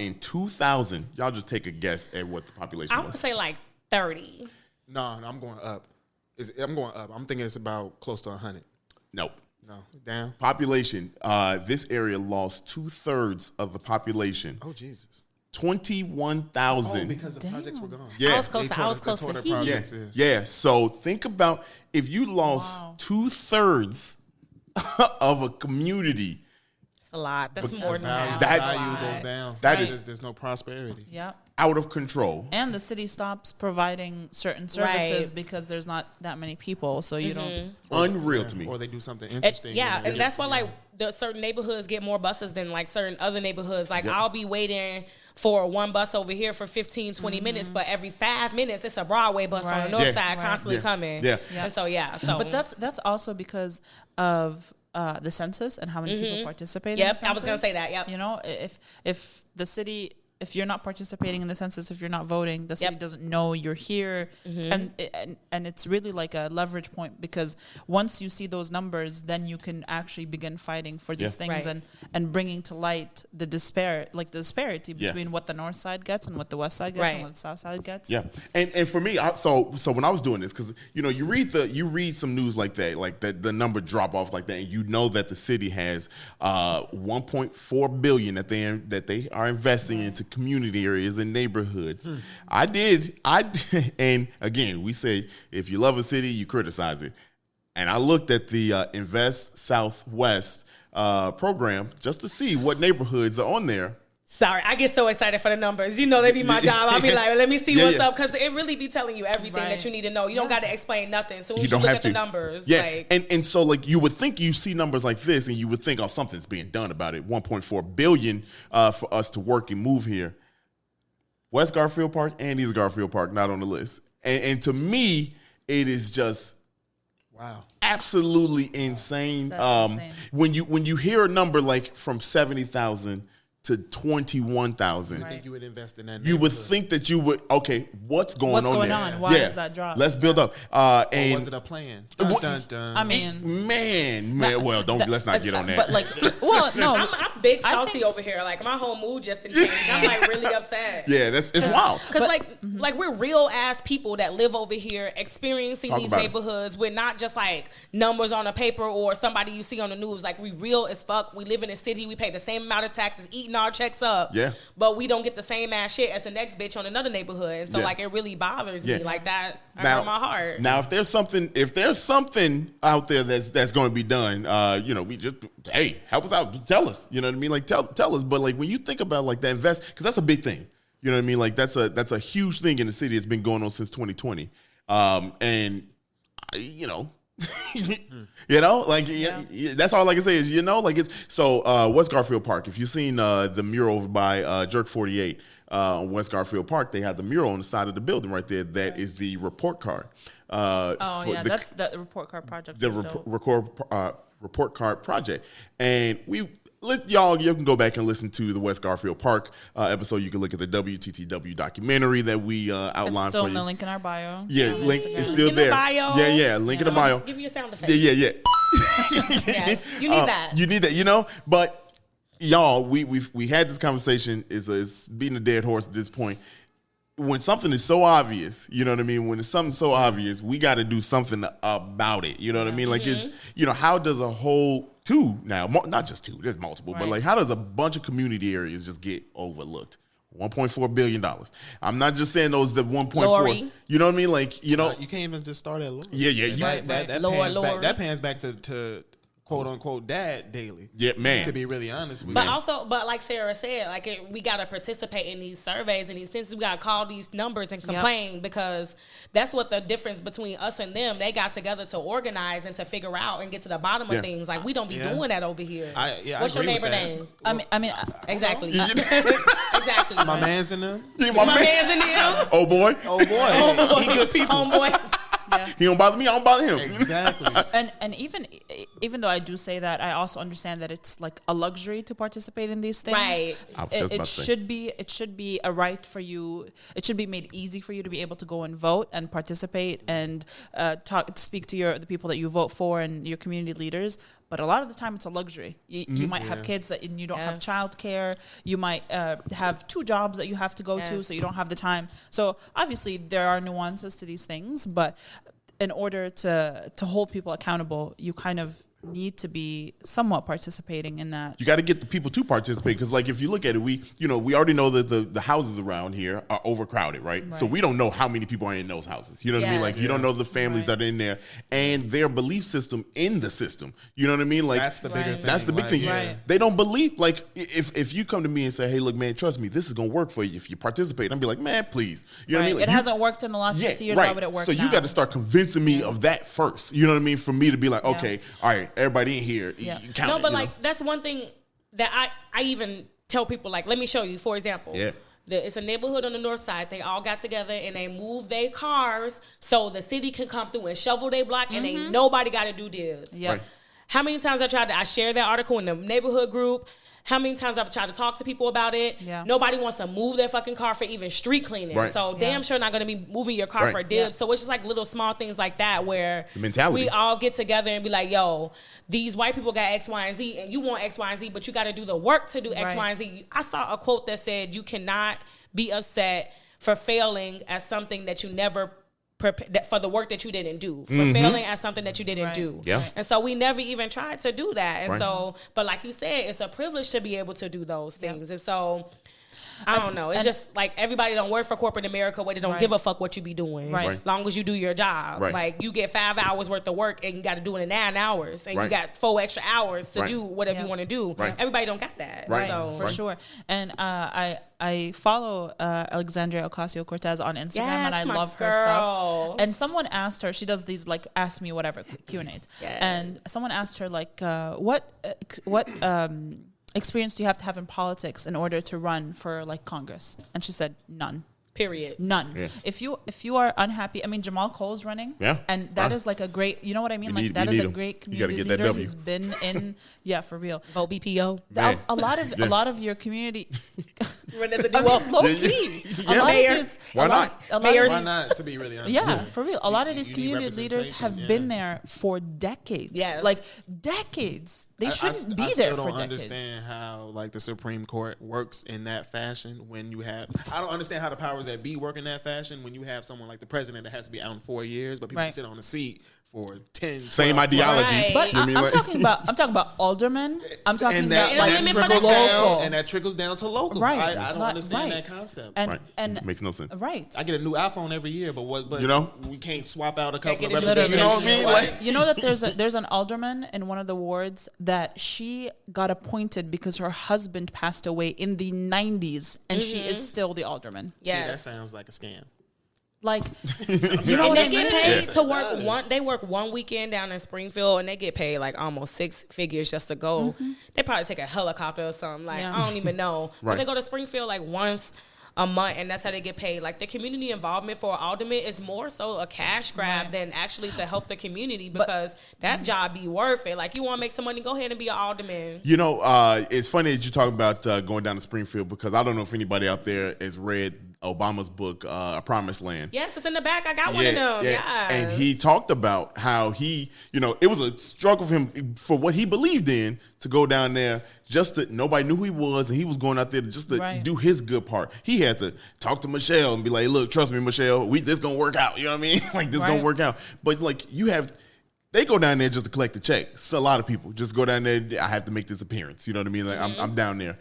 In 2000, y'all just take a guess at what the population was. I would say like 30. No, I'm going up. I'm going up. I'm thinking it's about close to 100. Nope. No, damn. Population. This area lost 2/3 of the population. Oh, Jesus. 21,000. Oh, because the projects were gone. Yeah. I was close to projects. Yeah. So think about if you lost 2/3 of a community. It's a lot. That's more than value. Value goes down. There's no prosperity. Yeah. Out of control. And the city stops providing certain services because there's not that many people, so you don't. Unreal to me. Or they do something interesting. And that's why like the certain neighborhoods get more buses than like certain other neighborhoods. Like I'll be waiting for one bus over here for 15, 20 minutes, but every 5 minutes it's a Broadway bus on the north side constantly coming. Yeah. And so But that's also because of the census and how many people participate in the census. I was going to say that, if the city, if you're not participating in the census, if you're not voting, the city doesn't know you're here. And it's really like a leverage point, because once you see those numbers, then you can actually begin fighting for these things and bringing to light the disparity between what the north side gets and what the west side gets and what the south side gets. Yeah. And for me, so when I was doing this, because you read some news like that, like the number drop off like that, and you know that the city has $1.4 billion that they are investing into community areas and neighborhoods. And again, we say if you love a city, you criticize it. And I looked at the Invest Southwest program just to see what neighborhoods are on there. Sorry, I get so excited for the numbers. They be my job. I'll be like, let me see what's up, because it really be telling you everything that you need to know. You don't got to explain nothing. So when you look at the numbers. Yeah, and so like you would think you see numbers like this and you would think, something's being done about it. $1.4 billion for us to work and move here. West Garfield Park and East Garfield Park not on the list. And to me, it is just absolutely insane. That's insane. When you hear a number like from 70,000 to 21,000. You think you would invest in that? You would think that you would. Okay, what's going on? Why is that drop? Let's build up. And was it a plan? Dun, dun, dun. I mean, man. Well, let's not get on that. But like, well, no, I'm big salty over here. Like my whole mood just changed. I'm like really upset. Yeah, it's wild. Because like we're real ass people that live over here, experiencing these neighborhoods. We're not just like numbers on a paper or somebody you see on the news. Like we real as fuck. We live in a city. We pay the same amount of taxes, eating our checks up, but we don't get the same ass shit as the next bitch on another neighborhood, and so like it really bothers me like that. Hurt my heart. Now, if there's something out there that's going to be done, we just help us out, tell us. You know what I mean? Like tell us. But like when you think about like that invest, because that's a big thing. You know what I mean? Like that's a huge thing in the city. It's been going on since 2020. And like that's all I can say is like it's so West Garfield Park. If you've seen the mural over by Jerk 48 on West Garfield Park, they have the mural on the side of the building right there. That is the report card. That's the report card project. The report card project, and you can go back and listen to the West Garfield Park episode. You can look at the WTTW documentary that we outlined it's still for in you. the link in our bio. Yeah, link is still in there. The bio. Yeah, link in the bio. Give you a sound effect. Yeah. Yes, you need that. You need that, But y'all, we had this conversation. It's beating a dead horse at this point. When something is so obvious, you know what I mean? When it's something so obvious, we got to do something about it. You know what I mean? Like it's, how does a whole not just two, there's multiple, but like how does a bunch of community areas just get overlooked? $1.4 billion. I'm not just saying those the 1.4. You know what I mean? Like, you can't even just start at low. Yeah. That pans back to quote unquote dad daily. Yeah, man. To be really honest with you. But like Sarah said, like we got to participate in these surveys and these things. We got to call these numbers and complain because that's what the difference between us and them. They got together to organize and to figure out and get to the bottom of things. Like we don't be doing that over here. What's your neighbor name? I mean, exactly. Exactly. My man's in them. My man's in them. Oh boy. He good people. Oh boy. Yeah. He don't bother me, I don't bother him. Exactly. And even though I do say that, I also understand that it's like a luxury to participate in these things. Right. It should be a right for you. It should be made easy for you to be able to go and vote and participate and speak to the people that you vote for and your community leaders. But a lot of the time, it's a luxury. You might have kids and you don't have childcare. You might have 2 jobs that you have to go to, so you don't have the time. So obviously, there are nuances to these things. But in order to hold people accountable, you kind of need to be somewhat participating in that. You got to get the people to participate because, like, if you look at it, we already know that the houses around here are overcrowded, right? So we don't know how many people are in those houses. You know what I mean? Like, you don't know the families that are in there and their belief system in the system. You know what I mean? Like, that's the bigger thing. That's the big thing. Right. They don't believe. Like, if you come to me and say, "Hey, look, man, trust me, this is gonna work for you if you participate," I'm be like, "Man, please." You know what I mean? Like, it hasn't worked in the last 50 years. Why would it work? So you got to start convincing me of that first. You know what I mean? For me to be like, okay, all right, everybody in here. That's one thing that I even tell people, like, let me show you, for example. It's a neighborhood on the north side. They all got together and they moved their cars so the city can come through and shovel their block and ain't nobody got to do this. How many times I share that article in the neighborhood group. How many times I've tried to talk to people about it. Nobody wants to move their fucking car for even street cleaning. So damn sure not going to be moving your car for dibs. So it's just like little small things like that where we all get together and be like, yo, these white people got X, Y, and Z and you want X, Y, and Z, but you got to do the work to do X, Y, and Z. I saw a quote that said you cannot be upset for failing at something that you never for the work that you didn't do, for failing at something that you didn't do. And so we never even tried to do that. And so, but like you said, it's a privilege to be able to do those things. And so, I don't know. It's just like everybody don't work for corporate America where they don't give a fuck what you be doing. Long as you do your job. Like you get 5 hours worth of work and you got to do it in 9 hours. And you got 4 extra hours to do whatever you want to do. Everybody don't got that. So. For sure. And I follow Alexandria Ocasio-Cortez on Instagram and I love her stuff. And someone asked her, she does these like ask me whatever Q&As. And someone asked her like, what experience do you have to have in politics in order to run for like Congress? And she said none. Period. None. If you are unhappy, I mean Jamal Cole's running. And that is like a great, you know what I mean? That is a great community leader. He's been in for real. Vote BPO. A lot of your community run as a duo. Low key. Why not? Why not, to be really honest? Yeah, for real. A lot of these community leaders have been there for decades. Like decades. They shouldn't be there for decades. I still don't understand how like the Supreme Court works in that fashion when you have I don't understand how the powers that be work in that fashion when you have someone like the president that has to be out in 4 years, but people sit on the seat for 10. Same ideology. But I'm talking about aldermen. I'm talking about that trickles down, and that trickles down to local. I don't understand that concept. And it makes no sense. I get a new iPhone every year, but we can't swap out a couple of representatives. You know what I mean? Like, you know that there's an alderman in one of the wards that she got appointed because her husband passed away in the 90s, and she is still the alderman. That sounds like a scam. Like, you know, and they get paid to work they work one weekend down in Springfield, and they get paid like almost 6 figures just to go. They probably take a helicopter or something. Like, I don't even know. But they go to Springfield like once a month, and that's how they get paid. Like, the community involvement for alderman is more so a cash grab than actually to help the community, because that job be worth it. Like, you want to make some money, go ahead and be an alderman. You know, it's funny that you talk about going down to Springfield, because I don't know if anybody out there has read Obama's book, A Promised Land. Yes, it's in the back. I got one of them. Yeah. And he talked about how he, you know, it was a struggle for him for what he believed in to go down there. Just that nobody knew who he was, and he was going out there just to do his good part. He had to talk to Michelle and be like, "Look, trust me, Michelle, this gonna work out." You know what I mean? Like, this gonna work out. But like, they go down there just to collect the check. So a lot of people just go down there. I have to make this appearance. You know what I mean? Like, I'm down there.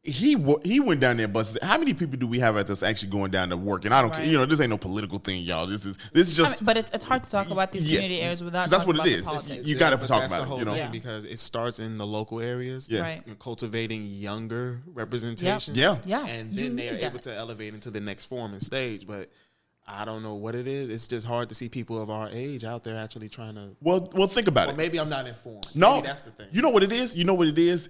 He went down there, but how many people do we have at this actually going down to work? And I don't care. You know, this ain't no political thing, y'all. This is just. I mean, but it's hard to talk about these community areas without. That's what it is. You got to talk about it. You know, because it starts in the local areas. Right. Cultivating younger representation. Yeah. And then they're able to elevate into the next form and stage, but. I don't know what it is. It's just hard to see people of our age out there actually trying to. Well, think about it. Maybe I'm not informed. No, maybe that's the thing. You know what it is?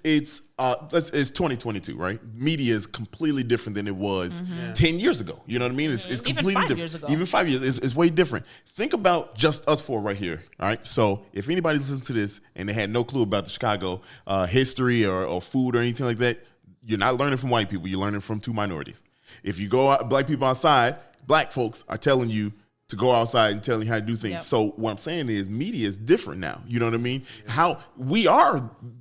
It's 2022, right? Media is completely different than it was 10 years ago. You know what I mean? It's completely even 5 different. Years ago. Even 5 years, it's way different. Think about just us four right here. All right. So if anybody listens to this and they had no clue about the Chicago history or food or anything like that, you're not learning from white people. You're learning from two minorities. If you go out, black people outside. Black folks are telling you to go outside and telling you how to do things. Yep. So what I'm saying is media is different now. You know what I mean? Yeah.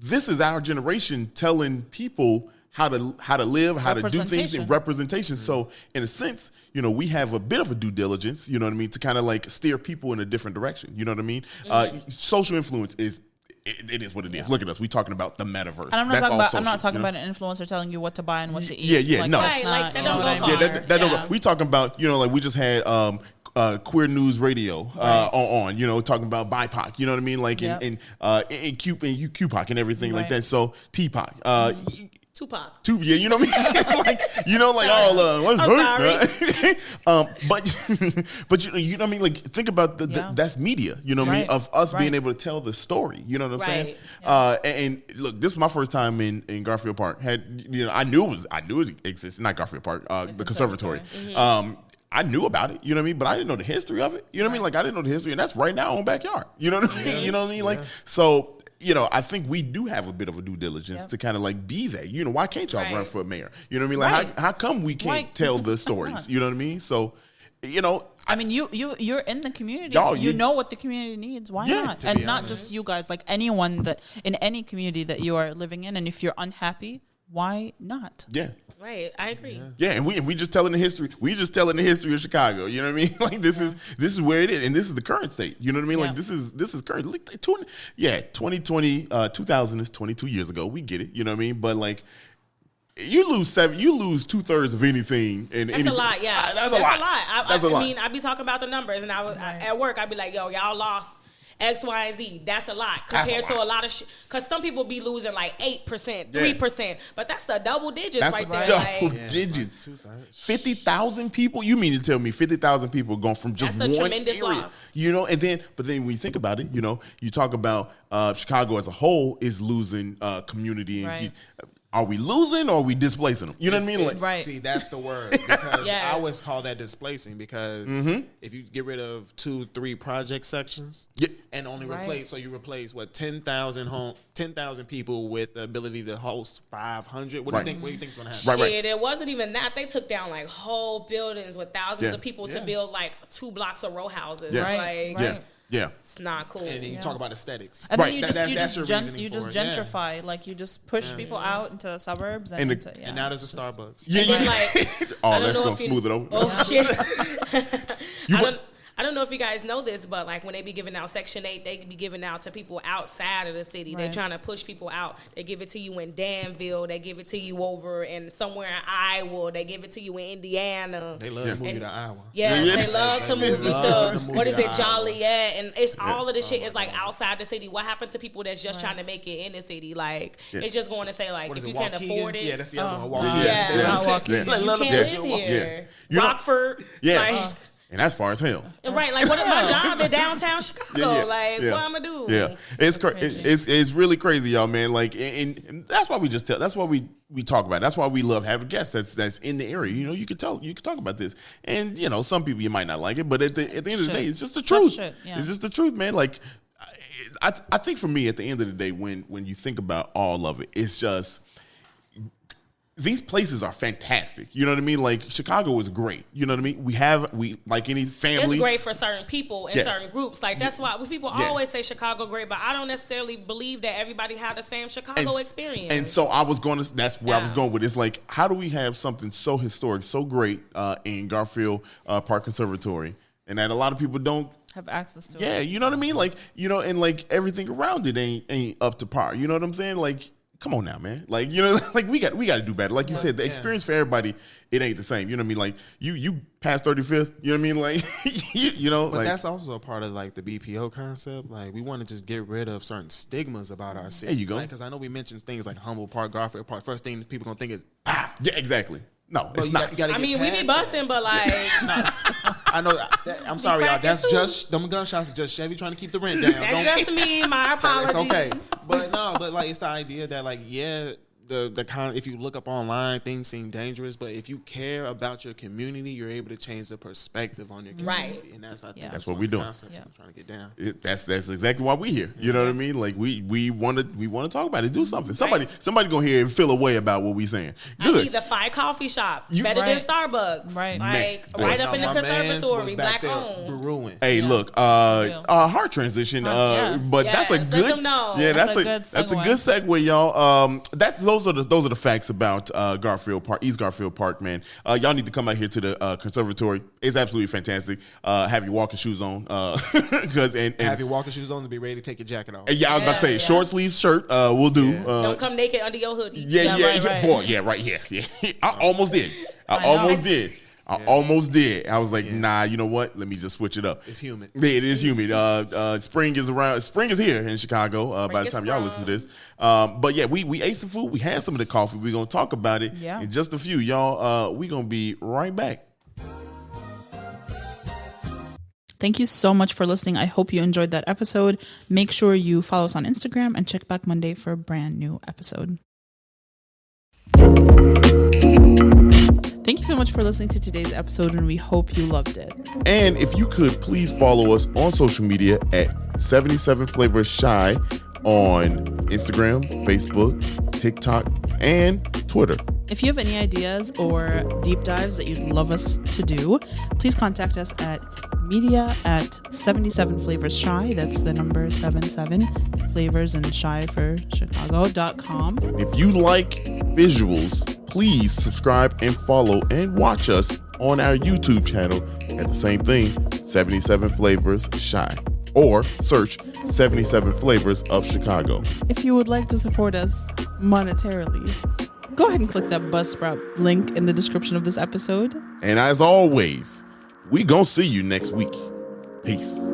This is our generation telling people how to live, how to do things, and representation. Mm-hmm. So in a sense, you know, we have a bit of a due diligence, you know what I mean, to kind of like steer people in a different direction. You know what I mean? Mm-hmm. Social influence is. It is what it is. Look at us. We talking about the metaverse. And I'm not talking about an influencer telling you what to buy and what to eat. Yeah, like, no. Right, like that don't go far. That don't go. We talking about, you know, like we just had Queer News Radio on, you know, talking about BIPOC. You know what I mean? Like in QPOC and everything like that. So TPOC. Tupac. Yeah, you know what I mean? Like, you know, like what's but you know what I mean? Like, think about that's media. You know what I mean? Of us being able to tell the story. You know what I'm saying? Yeah. And look, this is my first time in Garfield Park. I knew it existed. Not Garfield Park. The conservatory. Mm-hmm. I knew about it, you know what I mean? But I didn't know the history of it. You know what I mean? Like, I didn't know the history, and that's right now in backyard. You know what I mean? You know what I mean? Like, so. You know, I think we do have a bit of a due diligence to kind of like be there. You know, why can't y'all run for mayor? You know what I mean? Like, how come we can't tell the stories? You know what I mean? So, you know, I mean, you're in the community. You know what the community needs. Why not? And not just you guys, like anyone that in any community that you are living in. And if you're unhappy, why not? Yeah. Right, I agree. Yeah, and we just telling the history. We just telling the history of Chicago. You know what I mean? Like this is where it is, and this is the current state. You know what I mean? Like this is current. 2020, 2000 is 22 years ago. We get it. You know what I mean? But like. You lose 2/3 of anything. That's a lot, yeah. That's a lot. I mean, I be talking about the numbers, and at work, I'd be like, yo, y'all lost X, Y, and Z. That's a lot compared to a lot of shit. Because some people be losing like 8%, 3%. But that's the double digits there. Double digits. 50,000 people? You mean to tell me 50,000 people going from just one tremendous area? Loss. You know, but then when you think about it, you know, you talk about Chicago as a whole is losing community. And are we losing or are we displacing them? You know what I mean? Like, see, that's the word. Because I always call that displacing because if you get rid of 2-3 project sections and only replace, so you replace 10,000 people with the ability to host 500. What do you think? What do you think's gonna happen? Shit, it wasn't even that. They took down like whole buildings with thousands of people to build like 2 blocks of row houses. Yeah, it's not cool. And then you talk about aesthetics, and then you just gentrify, like you just push people out into the suburbs, and now there's a Starbucks. That's gonna smooth it over. Oh shit! I don't know if you guys know this, but like when they be giving out Section 8, they be giving out to people outside of the city. They're trying to push people out. They give it to you in Danville. They give it to you over in somewhere in Iowa. They give it to you in Indiana. They love to move you to Iowa. Yes, they love to move you to, what is it, Joliet? And it's all of the shit is like outside the city. What happened to people that's just trying to make it in the city? Like, it's just going to say like, if you can't afford it. Yeah, that's the other one. You can't live here. Rockford. And that's far as hell. Right, like what my job in downtown Chicago? Like what I'm gonna do? Yeah, it's really crazy, y'all, man. Like, and that's why we just tell. That's why we talk about it. That's why we love having guests that's in the area. You know, you can talk about this, and you know, some people you might not like it, but at the end of the day, it's just the truth. It's just the truth, man. Like, I think for me, at the end of the day, when you think about all of it, it's just. These places are fantastic. You know what I mean? Like, Chicago is great. You know what I mean? We like any family. It's great for certain people and certain groups. Like, that's why people always say Chicago great, but I don't necessarily believe that everybody had the same Chicago experience. And so that's where I was going with it. It's like, how do we have something so historic, so great in Garfield Park Conservatory, and that a lot of people don't have access to? Yeah, you know what I mean? Like, you know, and like everything around it ain't up to par. You know what I'm saying? Like, come on now, man. Like, you know, like we got to do better. Like you said, the experience for everybody, it ain't the same. You know what I mean? Like you past 35th, you know what I mean? Like, you know, but like, that's also a part of like the BPO concept. Like, we want to just get rid of certain stigmas about our city. There you go. Because I know we mentioned things like Humboldt Park, Garfield Park. First thing people gonna think is yeah, exactly. No, but it's not. I mean, we be busting, but like, I know. I'm sorry, y'all. That's just them gunshots. Is just Chevy trying to keep the rent down. That's just me. My apologies. It's okay, but like, it's the idea that like, the kind. If you look up online, things seem dangerous, but if you care about your community, you're able to change the perspective on your community, right? And that's what we're doing. I'm trying to get down. That's exactly why we're here. You know what I mean? Like, we want to talk about it. Do something. Somebody go here and feel a way about what we saying. Good. I need the Phi coffee shop better than Starbucks. Right, like right up in the conservatory, black owned. Hey, look, hard transition. But that's a good. Yeah, that's a good segue, y'all. Those are the facts about Garfield Park, East Garfield Park, man. Y'all need to come out here to the conservatory. It's absolutely fantastic. Have your walking shoes on, because and have your walking shoes on to be ready to take your jacket off. Yeah, I was about to say short sleeve shirt. Will do. Don't come naked under your hoodie. Boy, right here. Yeah. I almost did. I almost did. I was like, nah, you know what? Let me just switch it up. It's humid. Yeah, it is humid. Spring is around. Spring is here in Chicago. By the time y'all listen to this, but yeah, we ate some food. We had some of the coffee. We're gonna talk about it in just a few, y'all. We're gonna be right back. Thank you so much for listening. I hope you enjoyed that episode. Make sure you follow us on Instagram and check back Monday for a brand new episode. Thank you so much for listening to today's episode, and we hope you loved it. And if you could, please follow us on social media at 77 Flavors Shy on Instagram, Facebook, TikTok, and Twitter. If you have any ideas or deep dives that you'd love us to do, please contact us at media@77flavorsshy. That's the number 77 flavors and shy for Chicago.com. If you like visuals, please subscribe and follow and watch us on our YouTube channel at the same thing, 77 Flavors Shy, or search 77 Flavors of Chicago. If you would like to support us monetarily, go ahead and click that Buzzsprout link in the description of this episode. And as always, we gonna see you next week. Peace.